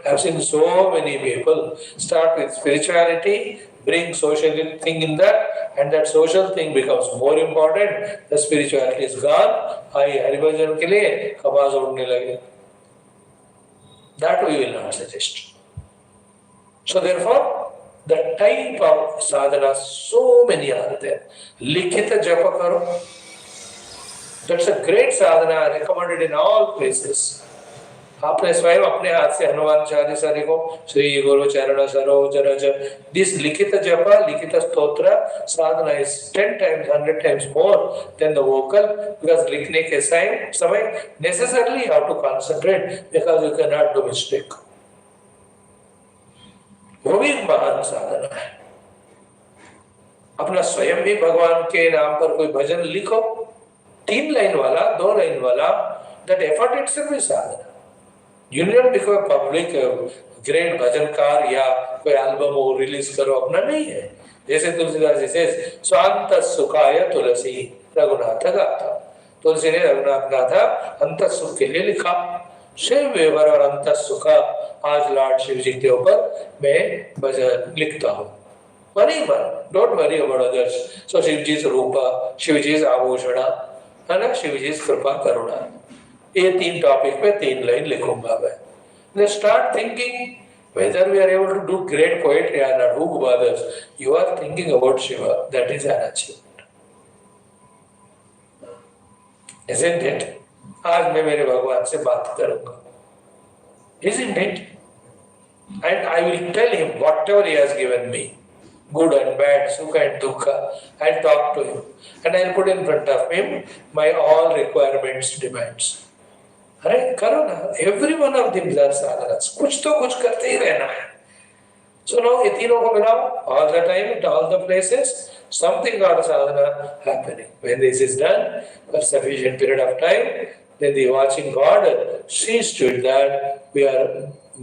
have seen so many people start with spirituality, bring social thing in that, and that social thing becomes more important. The spirituality is gone. हरिभजन के लिए कपास उड़ने लगे. That we will not suggest. So therefore, the type of sadhana, so many are there. Likhita japa karo. That's a great sadhana recommended in all places. आपने स्वयं अपने हाथ से हनुमान चालीसा लिखो, श्री गुरु चरण सरोज रज. This लिखित जपा, लिखित स्तोत्र sadhana is 10 times, 100 times more than the vocal, because लिखने के समय necessarily you have to concentrate, because you cannot do mistake. नाम साधना है। अपना स्वयं भी भगवान के नाम पर कोई भजन लिखो, 3 लाइन वाला, 2 लाइन वाला, that effort itself is sadhana. You not become a public great bhajankar या कोई एल्बम हो रिलीज करो, अपना नहीं है। जैसे तुलसीदास जी से स्वांत सुखाय तुलसी रघुनाथ गाथा, तुलसी ने रघुनाथ गाथा अंत सुख के लिए लिखा। शिव विवर और अंत सुख आज लॉर्ड शिव जी के ऊपर मैं भजन लिखता हूँ। मनी मन, डोंट वरी अबाउट अदर्स। सो शिव जी रूपा, शिव जी आभूषण, है ना, शिव जी कृपा करुणा, ये 3 टॉपिक पे 3 लाइन लिखूंगा मैं। They start thinking whether we are able to do great poetry or not. Who bothers? You are thinking about Shiva. That is an achievement, isn't it? आज मैं मेरे भगवान से बात करूंगा, isn't it? And I will tell him whatever he has given me, good and bad, sukha and dukha. I'll talk to him and I'll put in front of him my all requirements, demands. अरे करो ना, every one of दिम are साधनास, कुछ तो कुछ करते ही रहना है। सो नो ये तीनों को मिलाओ, all the time at all the places something और sadhana happening. When this is done for sufficient period of time, then the watching God sees to it that we are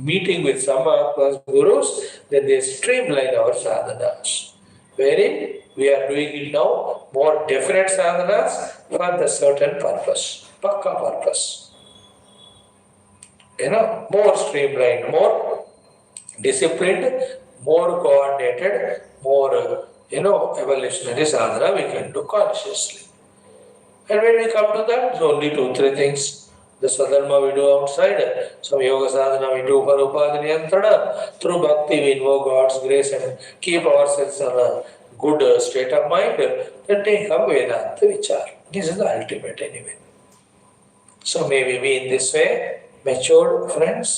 meeting with some gurus, then they streamline our sadhanas, wherein we are doing it now more definite sadhanas for the certain purpose, pakka purpose. You know, more streamlined, more disciplined, more coordinated, more, evolutionary sadhana we can do consciously. And when we come to that, it's only 2-3 things. The swadharma we do outside, some yoga sadhana we do for upadiniyantrana. Through bhakti we invoke God's grace and keep ourselves on a good state of mind. Then take up Vedanta vichar. This is the ultimate anyway. So may we be in this way matured friends,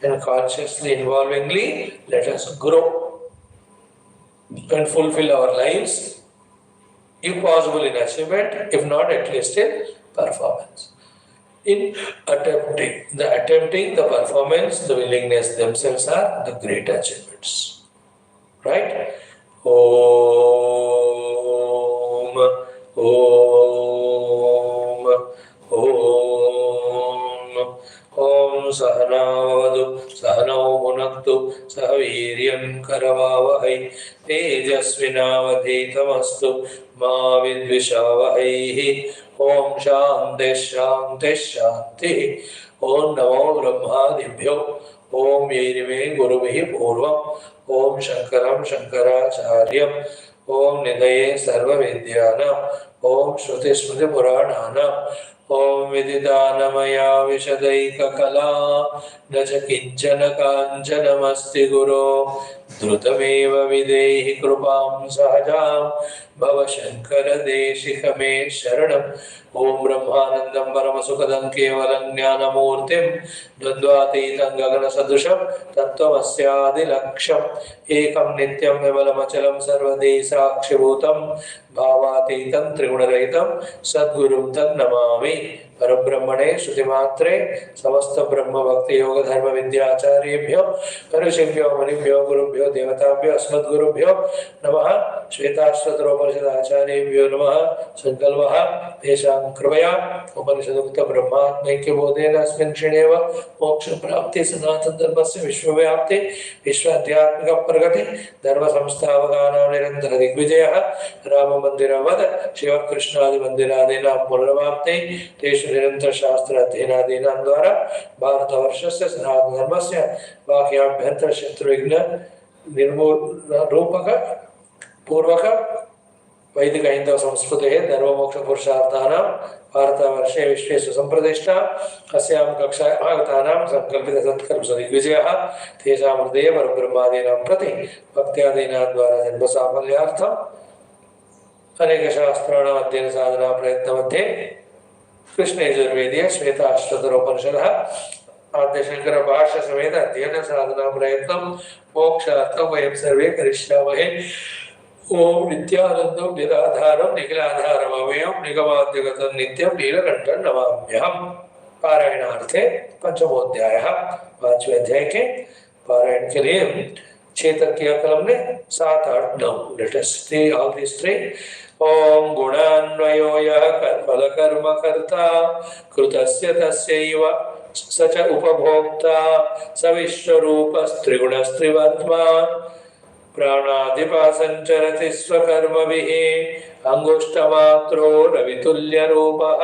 and consciously, involvingly, let us grow and fulfill our lives, if possible in achievement, if not at least in performance. In attempting the performance, the willingness themselves are the great achievements. Right? Om, Om, Om. ओम सहनाववतु सहनौ भुनक्तु सह वीर्यं करवावहै तेजस्विनावधीतमस्तु मा विद्विषावहैः। ओम शान्ति शान्ति शान्तिः। ओम नमो ब्रह्मादिभ्यो ओम यैर्मे गुरुभिः पूर्वम् ओम शंकरं शंकराचार्यम् ओम निधये सर्वविद्यानाम् ओम श्रुतिस्मृतिपुराणानाम् ओम विदितानमया विशदैककला न च किञ्चन काञ्चनमस्ति गुरो द्रुतमेव विदेहि कृपां सहजां भव शंकर देशिक मे शरणम्। ओम ब्रह्मानन्दं परमसुखदं केवलं ज्ञानमूर्तिं द्वन्द्वातीतं गगनसदृशं तत्त्वमस्यादिलक्ष्यम् एकं नित्यं विमलमचलं सर्वदेहि साक्षिभूतं भावातीतं त्रिगुणरहितं सद्गुरुं तन्नमामि। परब्रह्मणे श्रुतिमात्रे समस्त ब्रह्म भक्ति योग धर्म विद्याचार्येभ्यो ऋषिभ्यो मुनिभ्यो गुरुभ्यो देवताभ्यो अस्मद्गुरुभ्यो नमः। श्वेताश्वतर उपनिषद आचार्येभ्यो नमः। संकल्पः तेषां कृपया उपनिषदुक्त ब्रह्मात्मैक्य बोधेन अस्मिन् क्षणेव मोक्ष प्राप्ति सनातन धर्मस्य विश्वव्याप्ति विश्वाध्यात्मिक प्रगति धर्म संस्थापकानां निरंतर दिग्विजयः राम मंदिरवद शिव कृष्णादि मंदिरादीनां पुनर्वाप्ति तेषु निरंतर शास्त्र अध्ययनादीनां द्वारा भारतवर्षस्य सनातन धर्मस्य बाह्याभ्यन्तर शत्रुघ्न निर्मूलरूपक पूर्वक वैदिक हिंदू संस्कृते धर्म मोक्ष पुरुषार्थानां भारतवर्षे विश्वेषु संप्रतिष्ठा अस्यां कक्षायां आगतानां संकल्पित सत्कर्म सद्विजयः तेषां हृदये परब्रह्मादीनां प्रति भक्त्यादीनां द्वारा जन्म साफल्यार्थम् अनेक शास्त्राणां अध्ययन साधना प्रयत्न मध्ये कृष्ण यजुर्वेदीय श्वेताश्वतर उपनिषदः आद्य शंकर भाष्य समेत अध्ययन साधना प्रयत्न मोक्षार्थं वयं सर्वे करिष्यामहे। ओम नित्यानंदं निराधारं निखिलाधारमव्ययं निगमाद्यगतं नित्यं नीलकण्ठं नमाम्यहम्। पारायणार्थे पंचमोध्यायः, 5वें अध्याय के पारायण के लिए Chetakya kalamne 7, 8, 9. Let us see all these three. Om Gunanvayo Yaha Balakarma Karta Krutasya Tasyaiva Sacha Upabhokta Savishwarupas Trigunas Trivatma प्राणादिपा संचरति स्वकर्मभिः अंगुष्ठमात्रो रवितुल्य रूपः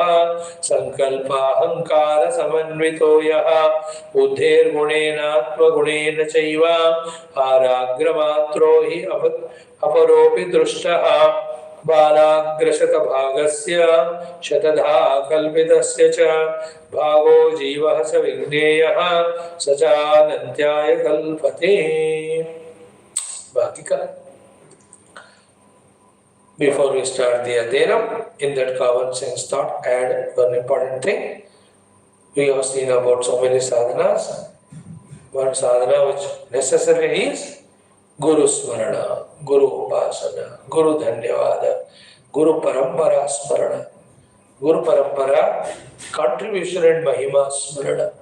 संकल्पाहंकार समन्वितो यः बुद्धिर्गुणेनात्मगुणेन चैव आराग्रमात्रो हि अपरोऽपि दृष्टः बालाग्रशतभागस्य शतधा कल्पितस्य च भागो जीवः स विज्ञेयः स चानन्त्याय कल्पते. Before we start the Adhyayam, in that common sense thought, add one important thing. We have seen about so many sadhanas. One sadhana which necessarily is Guru Smarana, Guru Upasana, Guru Dhanyavada, Guru Parampara Smarana, Guru Parampara contribution and Mahima Smarana.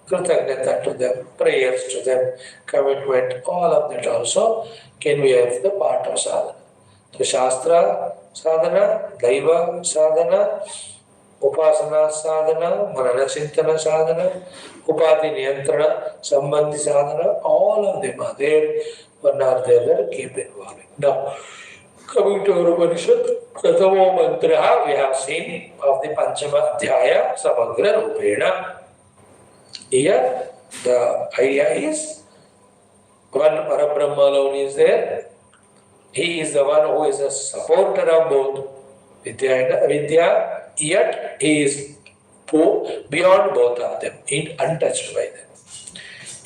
Kritagnata to them, prayers to them, commitment, all of that also can be of the part of sadhana. So Shastra sadhana, Daiva sadhana, Upasana sadhana, Manana Chintana sadhana, Upati Niyantrana, Sambandhi sadhana, all of them are there, one or the other keep involving. Now, coming to our Upanishad, Pratamo Mantra we have seen of the Panchama Adhyaya, Samagra Rupena. Here, the idea is one Parabrahma alone is there. He is the one who is a supporter of both Vidya and Avidya, yet he is beyond both of them, untouched by them.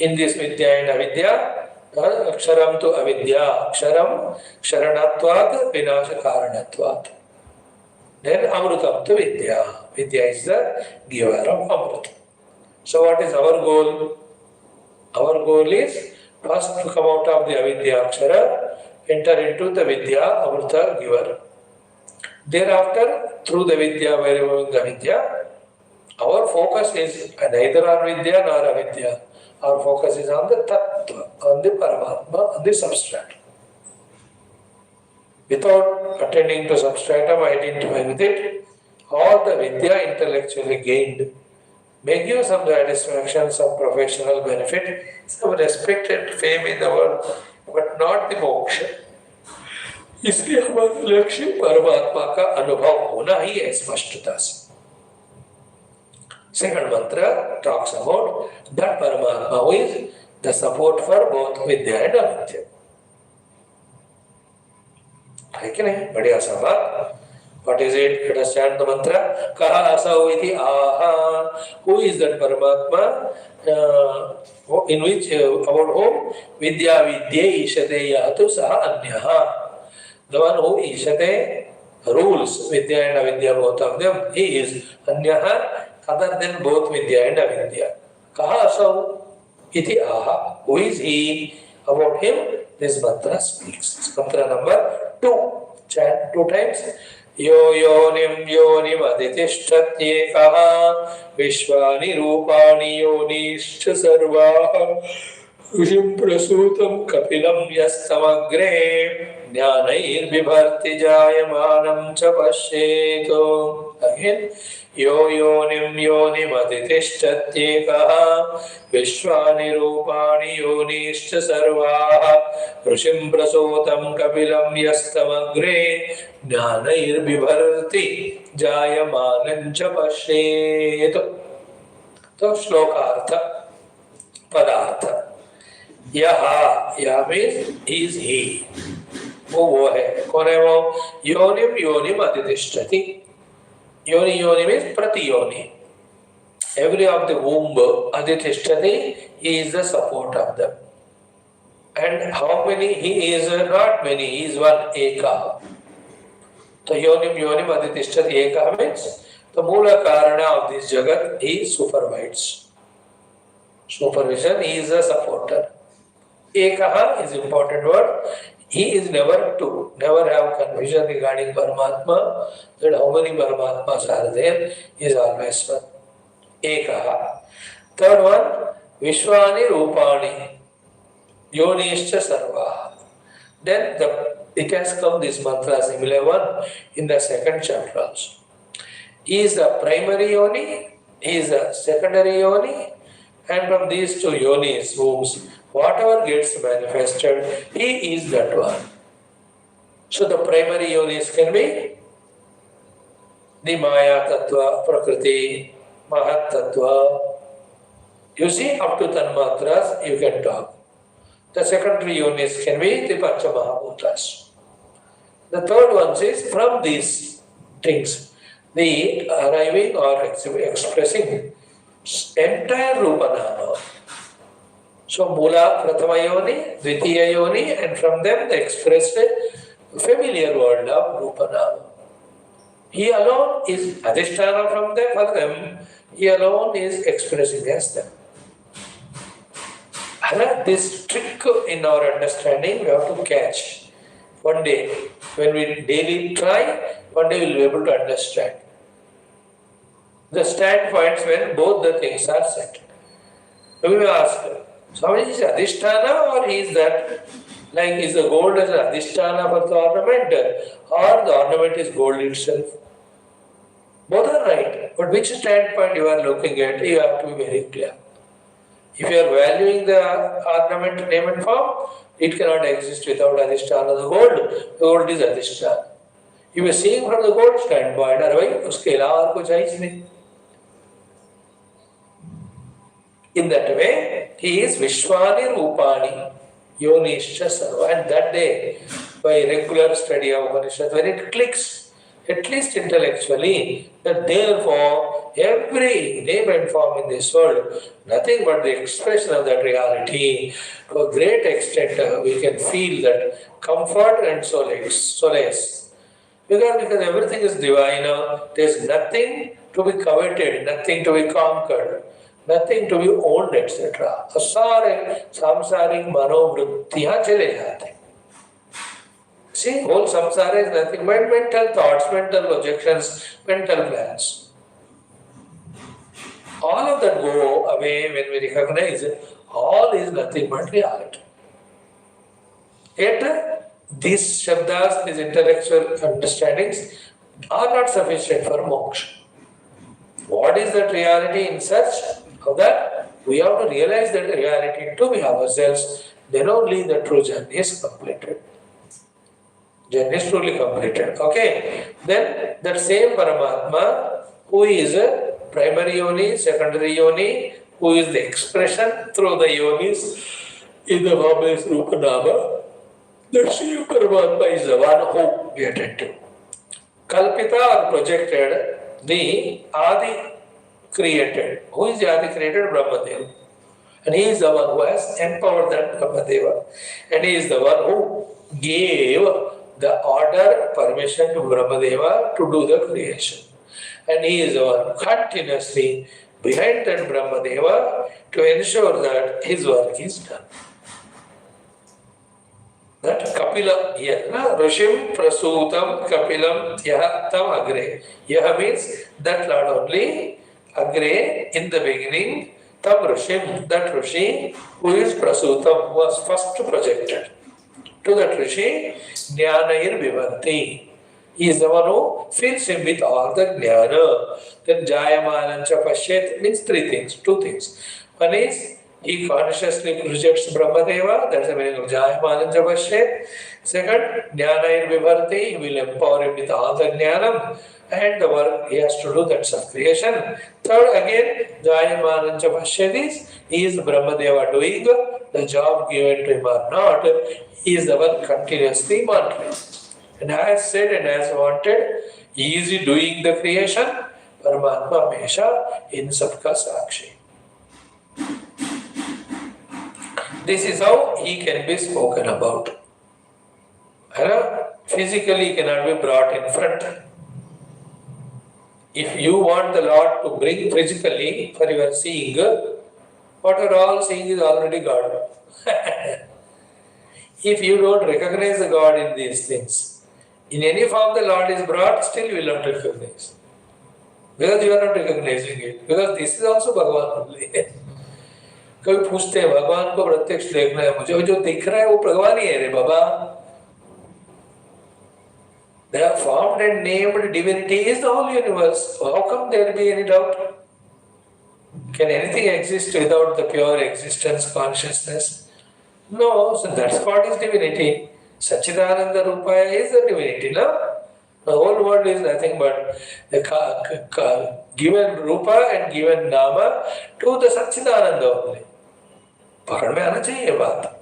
In this Vidya and Avidya, Aksharam to Avidya, Aksharam, Sharanatvat, Vinasha Karanatvat. Then Amrutam to Vidya. Vidya is the giver of Amrut. So what is our goal? Our goal is first to come out of the Avidya Akshara, enter into the Vidya Amrita giver. Thereafter, through the Vidya, wherever the Vidya, our focus is neither on Vidya nor Avidya. Our focus is on the Tattva, on the Paramatma, on the substratum. Without attending to substratum, identify with it, all the Vidya intellectually gained may give some satisfaction, some professional benefit, some respect and fame in the world, but not the moksha. इसलिए हमारा लक्ष्य परमात्मा का अनुभव होना ही है स्पष्टता से. Second mantra talks about that Paramatma who is the support for both Vidya and Avidya. है कि नहीं? बढ़िया सा बात. What is it? Let us chant the mantra. Kaha asau iti aha. Who is that Paramatma? In which, about whom? Vidya vidya ishate yatu saha anyaha. The one who ishate rules Vidya and Avidya, both of them. He is anyaha, other than both Vidya and Avidya. Kaha asau iti aha. Who is he? About him, this mantra speaks. Mantra number 2. Chant 2 times. यो योनिं योनिमधितिष्ठत्येकः विश्वानि रूपाणि योनिश्च सर्वाः ऋषिं प्रसूतं कपिलं यस्तमग्रे ज्ञानैर्बिभर्ति जायमानं च पश्येत्. Again, यो योनिं योनिमधितिष्ठत्येकः विश्वानि रूपाणि योनिश्च सर्वाः ऋषिं प्रसूतं कपिलं यस्तमग्रे ज्ञानैर्बिभर्ति जायमानं च पश्येत्. तो श्लोकार्थ पदार्थ. यह means is he, वो है. कौन है वो? योनिम योनिम अधितिष्ठति. योनि योनि मीन्स प्रति योनि. Every of the womb adhitishtati, he is the support of them. And how many? He is not many, he is one eka. So yonim yonim adhitishtati eka means the mula karana of this jagat, he supervises. Supervision, he is a supporter. Ekaha is important word. He is never two. Never have confusion regarding Paramatma, that how many Paramatmas are there, he is always one. Ekaha. Third one, Vishwani Rupani. Yonishcha Sarva. Then it has come this mantra, similar one, in the second chapter also. He is the primary yoni, he is the secondary yoni, and from these two yonis, wombs, whatever gets manifested, he is that one. So the primary yonis can be the Maya Tattva, Prakriti, Mahat Tattva. You see, up to Tanmatras, you can talk. The secondary yonis can be the Pancha Mahabhutas. The third one is from these things, the arriving or expressing entire Rupanama. So Mula, Prathama Yoni, Dvitiya Yoni, and from them they expressed a familiar world of Rupanama. He alone is Adhisthana from them, for them, he alone is expressing as them. And this trick in our understanding we have to catch. One day, when we daily try, one day we will be able to understand. The standpoints when both the things are set. We will ask, Swami is Adhisthana or is that, like is the gold as an Adhisthana for the ornament or the ornament is gold itself? Both are right, but which standpoint you are looking at, you have to be very clear. If you are valuing the ornament name and form, it cannot exist without Adhisthana. The gold is Adhisthana. You are seeing from the gold standpoint, otherwise, उसके अलावा और कुछ है ही नहीं. In that way, he is Vishwani Rupani Yonishcha Sarva. And that day, by regular study of Upanishad, when it clicks, at least intellectually, that therefore every name and form in this world, nothing but the expression of that reality. To a great extent, we can feel that comfort and solace. Because everything is divine, there is nothing to be coveted, nothing to be conquered, nothing to be owned, etc. सारे सांसारिक मनोवृत्तियां चले जाते. See, whole samsara is nothing but mental thoughts, mental projections, mental plans. All of that go away when we recognize all is nothing but reality. Yet, these shabdas, these intellectual understandings are not sufficient for moksha. What is that reality in search of that? We have to realize that reality to be ourselves, then only the true journey is completed. Journey is truly completed. Okay? Then that same Paramatma, who is a primary yoni, secondary yoni, who is the expression through the yonis in the form of Rupanama, that same Paramatma is the one who we attend to. Kalpita or projected, the Adi created. Who is the Adi created? Brahmadeva. And he is the one who has empowered that Brahmadeva. And he is the one who gave the order, permission to Brahmadeva to do the creation. And he is the one continuously behind that Brahmadeva to ensure that his work is done. That Kapila here, Rishim Prasutam Kapilam Yaha Tam Agre. Yaha means that Lord only, Agre in the beginning, Tam Rishim, that Rishi who is Prasutam, was first projected. To that Rishi, Jnanair Vivanti. He is the one who fills him with all the Jnana. Then Jayamanancha Pashyet means two things. One is, he consciously projects Brahmadeva, that's the meaning of Jayamanancha Pashyet. Second, Jnanair Vivarti, he will empower him with all the Jnanam. And the work he has to do, that's of creation. Third, again, Jayamanancha Pashyet is, he is Brahmadeva doing the job given to him or not. He is the one continuously monitoring. And as said and as wanted, he is doing the creation, Paramatma Mesha in Sabka Sakshi. This is how he can be spoken about. Physically cannot be brought in front. If you want the Lord to bring physically for your seeing, what are all seeing is already God. If you don't recognize the God in these things, in any form the Lord is brought, still you will not recognize. Because you are not recognizing it. Because this is also Bhagavan only. कभी पूछते हैं भगवान को प्रत्यक्ष देखना है मुझे, जो दिख रहा है वो भगवान ही है रे बाबा. The formed and named divinity is the whole universe. How come there will be any doubt? Can anything exist without the pure existence consciousness? No, so that's what is divinity. Satchidananda Rupaya is the divinity, no? The whole world is nothing but the given Rupa and given Nama to the Satchidananda only. पकड़ में आना चाहिए बात.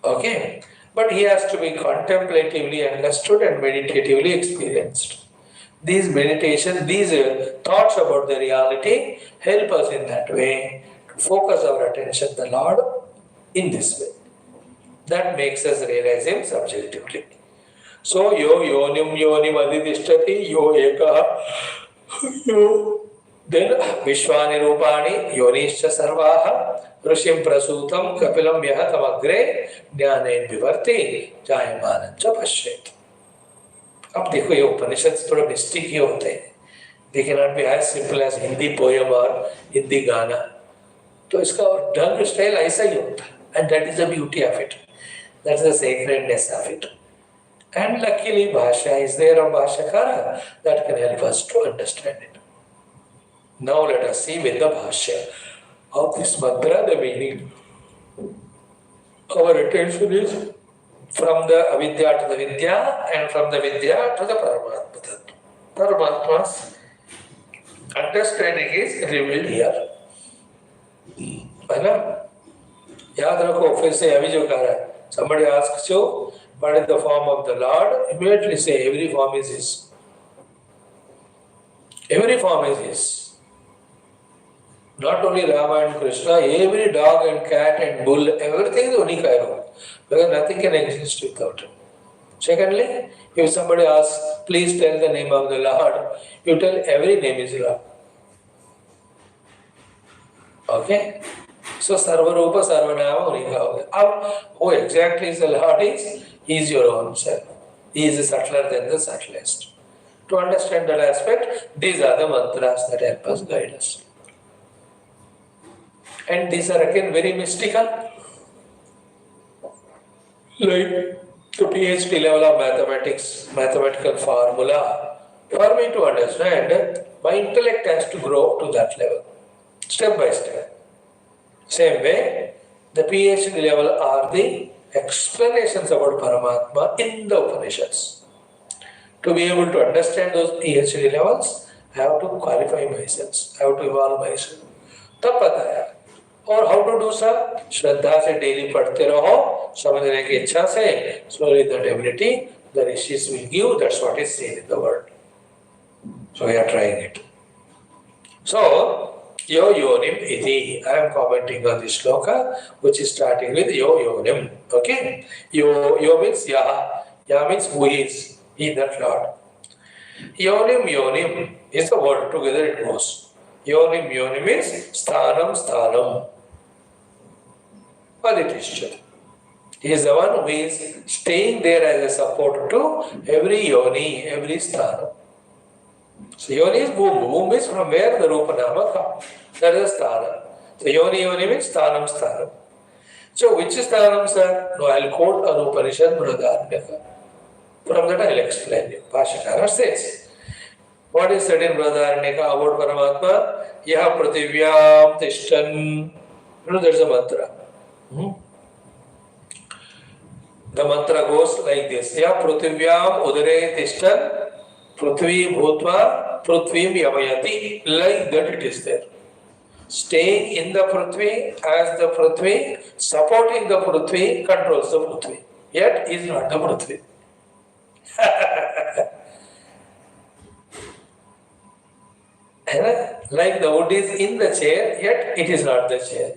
Okay? But he has to be contemplatively understood and meditatively experienced. These meditations, these thoughts about the reality help us in that way to focus our attention on the Lord in this way. That makes us realize Him subjectively. So, yo yonim yonim adidishtati, yo eka, yo. Then, Vishwani Rupani, Yonishcha Sarvaha, Rishim Prasutam, Kapilam Yahatamagre, Jnane Vivarti, Jayamanancha Bhashyam. अब देखो ये उपनिषद थोड़ा mistake ही होते हैं. They cannot be as simple as Hindi poem और हिंदी गाना. तो इसका ढंग स्टाइल ऐसा ही होता है. And that is the beauty of it. That's the sacredness of it. And luckily Bhashya is there of Bhashyakara that can help us to understand it. Now let us see with the Bhashya of this mantra the meaning. Our attention is from the avidya to the vidya and from the vidya to the Paramatma. Paramatma's understanding is revealed here. है ना? याद रखो फिर से अभी जो कह रहा है. Somebody asks you what is the form of the Lord, immediately say every form is His. Every form is His. Not only Rama and Krishna, every dog and cat and bull, everything is only Kairo. Because nothing can exist without Him. Secondly, if somebody asks, please tell the name of the Lord, you tell every name is Lord. Okay? So, Sarvarupa Sarvanama Unika hoga. Now, who exactly is the Lord is, He is your own self. He is subtler than the subtlest. To understand that aspect, these are the mantras that help us, guide us. And these are again very mystical. Like the PhD level of mathematics, mathematical formula. For me to understand, my intellect has to grow to that level, step by step. Same way, the PhD level are the explanations about Paramatma in the Upanishads. To be able to understand those PhD levels, I have to qualify myself, I have to evolve myself. तब पता है. और how to do so? श्रद्धा से daily पढ़ते रहो, समझने की इच्छा से, slowly that ability the rishis will give. That's what is said in the word. So we are trying it. So, yo yonim iti. I am commenting on this shloka, which is starting with yo yonim. Okay? Yo means yaha. Yaha means who is. He, that Lord. Yonim yonim is the word. Together it goes. Yonim yonim means sthanam sthanam. Aditishya. He is the one who is staying there as a support to every yoni, every sthanam. So yoni is womb. Womb is from where the Rupa Nama comes. That is sthana. So yoni means sthanam sthanam. So which sthanam, sir? No, I'll quote an Upanishad Brahadaranyaka. From that I'll explain you. Bhashyakara says, what is said in Brahadaranyaka about Paramatma? Yaha prativyam tishtan. You know, there's a mantra. The mantra goes like this. Yaha prativyam udare tishtan prithvi bhutva prithvim yamayati. Like that it is there. Staying in the prithvi as the prithvi, supporting the prithvi, controls the prithvi. Yet is not the prithvi. Like the wood is in the chair, yet it is not the chair.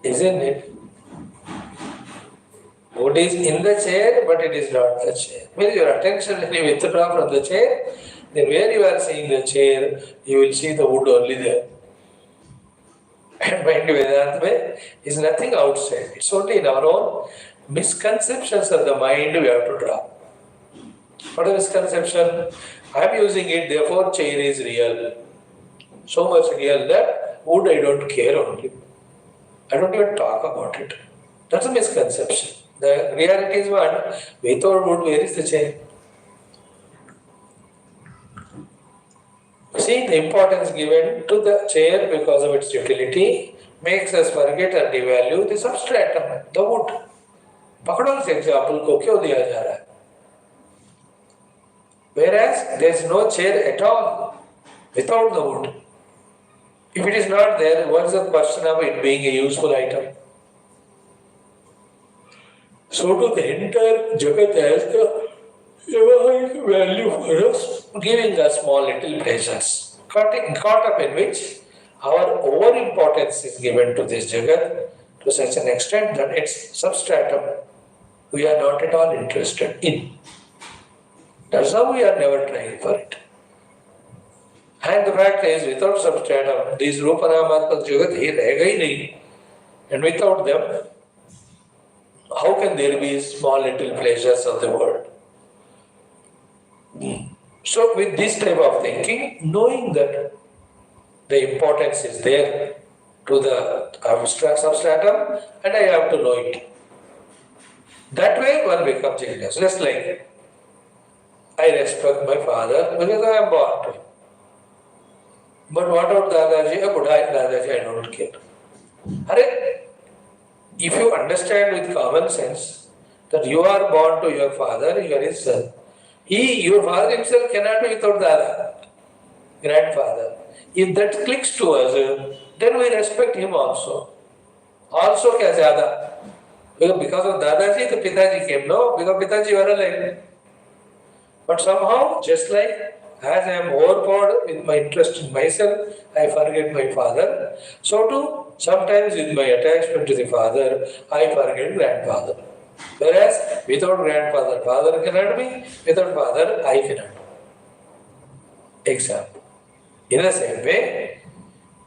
Isn't it? Wood is in the chair, but it is not the chair. When your attention when you withdraw from the chair, then where you are seeing the chair, you will see the wood only there. And mind Vedanta is nothing outside. It's only in our own misconceptions of the mind we have to draw. What is misconception? I am using it, therefore chair is real. so much real that wood I don't care only. I don't even talk about it. That's a misconception. The reality is one, without wood, where is the chair? See, the importance given to the chair because of its utility makes us forget and devalue the substratum, the wood. पकड़ो इस example को क्यों दिया जा रहा है? Whereas there is no chair at all without the wood. If it is not there, what is the question of it being a useful item? So to the entire Jagat has the value for us, giving us small little pleasures, caught up in which our over-importance is given to this Jagat to such an extent that its substratum we are not at all interested in. That's how we are never trying for it. And the fact is, without substratum, this Rupanamaत्मक Jagat ही रहेगा ही नहीं. And without them, how can there be small little pleasures of the world? So with this type of thinking, knowing that the importance is there to the substratum, and I have to know it. That way one becomes genius. Just like I respect my father because I am born to him. But what about Dadaji? Dadaji, I don't care. If you understand with common sense that you are born to your father, you are his son. Your father himself cannot be without Dada, grandfather. If that clicks to us, then we respect him also. Also, kya zyada? Because of Dadaji, the Pitaji came. No, because Pitaji were alive. But somehow, just like as I am overpowered with my interest in myself, I forget my father. So too, sometimes with my attachment to the father, I forget grandfather. Whereas without grandfather, father cannot be. Without father, I cannot be. Example. In the same way,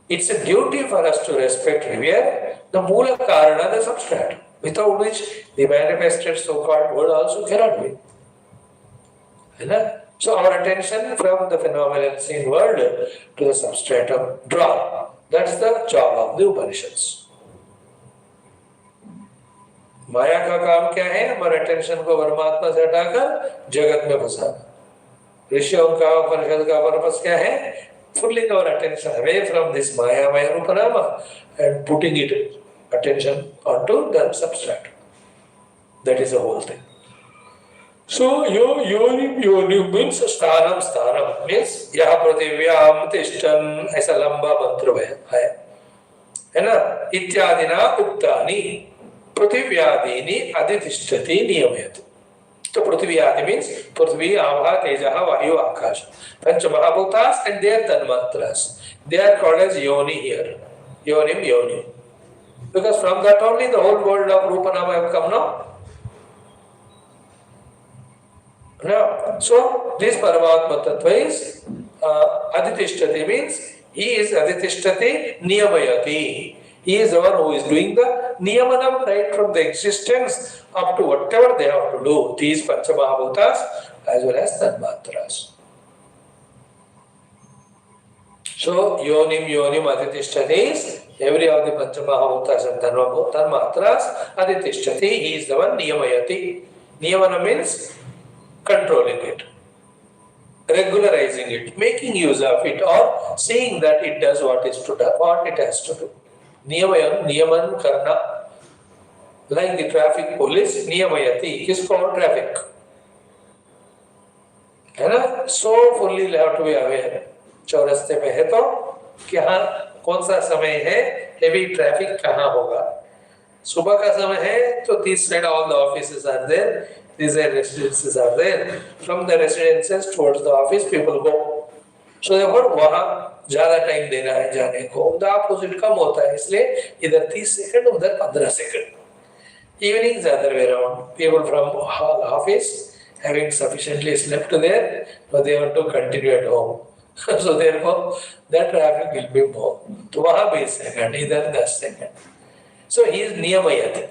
it's a duty for us to respect, revere the Mula Karana, the substratum, without which the manifested so-called world also cannot be. So our attention from the phenomenal seen world to the substratum drawn. That's the job of the Upanishads. माया का काम क्या है? हमारे attention को परमात्मा से हटाकर जगत में फंसाना. ऋषियों का उपनिषद का पर्पस क्या है? Pulling our attention away from this Maya Rupanama and putting it attention onto the substratum. That is the whole thing. So yonim means sthanam means yaha prathivyam tishtan, ऐसा लंबा मंत्र है ना? इत्यादिना उक्तानि पृथिव्यादीनि अधितिष्ठति नियमयति. So Prithvi means Prithvi, Abha, Tejaha, Vayu, Akash. Pancha Mahabhutas and their Tanmatras. They are called as Yoni here. Yonim, Yoni. Because from that only the whole world of Rupanama have come now. Now, so this Paramatma Tattva is Adhitishtati means he is Adhitishtati Niyamayati. He is the one who is doing the Niyamanam right from the existence up to whatever they have to do. These Panchamahabhutas as well as Tanmatras. So, Yonim Adhitishtati is every of the Panchamahabhutas and Tanmatras Adhitishtati. He is the one Niyamayati. Niyamana means controlling it, regularizing it, making use of it, or seeing that it does what it has to do. Niyaman karna, like the traffic police, niyamayati is called traffic. So fully you have to be aware. चौरस्ते में है तो कि हाँ कौन सा समय है, heavy traffic कहाँ होगा. सुबह का समय है तो this side all the offices are there, these residences are there. From the residences towards the office people go. So therefore वहाँ ज्यादा टाइम देना है जाने को, उधर अपोजिट कम होता है, इसलिए इधर 30 सेकंड उधर 15 second. Evenings the other way around. People from office having sufficiently slept there, but they want to continue at home. So therefore that traffic will be more. तो वहाँ 20 सेकंड, इधर 10 सेकंड. So he is नियमयति.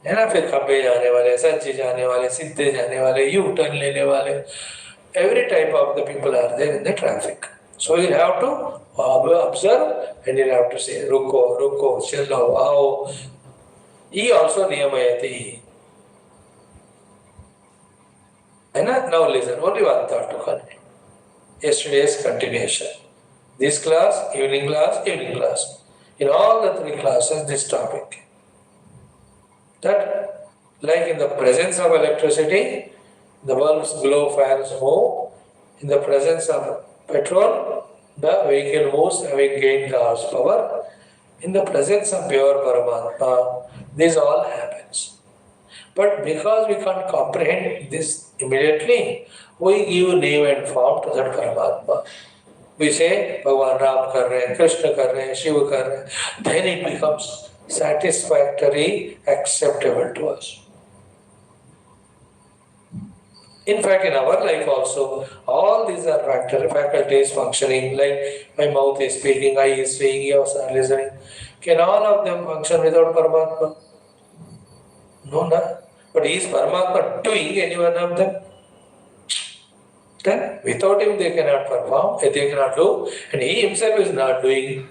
है ना? फिर खब्बे जाने वाले, सज्जे जाने वाले, सीधे जाने वाले, यू टर्न लेने वाले. Every type of the people are there in the traffic. So you have to observe and you have to say, Ruko, Ruko, Chillo, Wow. He also Niyamayati. And now listen, only one thought to continue. Yesterday's continuation. This class, evening class, evening class. In all the three classes, this topic. That, like in the presence of electricity, the bulbs glow, fans move. In the presence of petrol, the vehicle moves having gained the horsepower. In the presence of pure Paramatma, this all happens. But because we can't comprehend this immediately, we give name and form to that Paramatma. We say Bhagavan Ram kar rahe, Krishna kar rahe, Shiva kar rahe. Then it becomes satisfactory, acceptable to us. In fact, in our life also, all these are faculties functioning, like my mouth is speaking, eye is seeing, ears are listening. Can all of them function without Paramatma? No, no. But is Paramatma doing any one of them? Then without him they cannot perform, they cannot do, and he himself is not doing.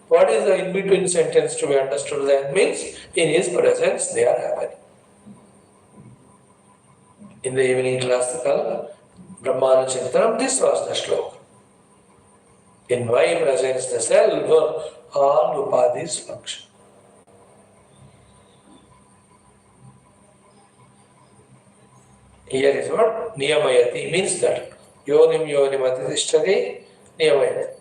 What is the in-between sentence to be understood then? Means in his presence they are happening. In the evening classical Brahmana Chintanam, this was the sloka. In my presence, the self, all upadhis function. Here is what Niyamayati means that Yonim Yonim Atitishthati Niyamayati.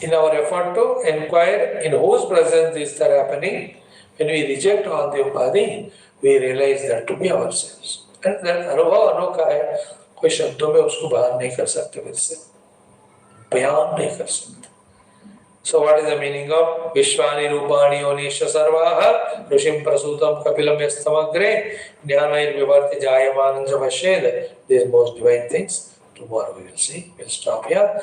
In our effort to inquire in whose presence these are happening, when we reject all the upadhi, we realize that to be ourselves. And that अनुभव अनोखा है, कोई शब्दों में उसको बयान नहीं कर सकते वैसे, बयान नहीं कर सकते. So what is the meaning of Vishwani Rupani Onisha Sarvaha Rushim Prasutam Kapilam Yastamagre Jnanair Vivarti Jayamananja Vashed? These most divine things. Tomorrow we will see. We'll stop here.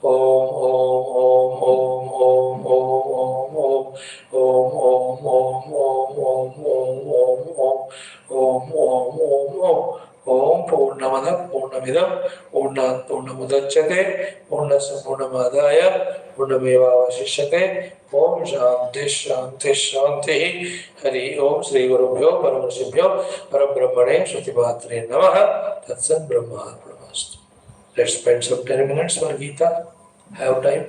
Om Om Om Om Om Om Om Om Om Om Om Om Om Om Om Om Purnamada Purnamidam Purnat Purnamudachyate Purnasya Purnamadaya Purnameva Vashishyate Om Shanti Shanti Shanti Hari Om Sri Gurubhyo Paramasibhyo Parabrahmane Shrutimatre Namaha Tatsat Brahma Brahmastu. Let's spend some 10 minutes for Gita. Have time.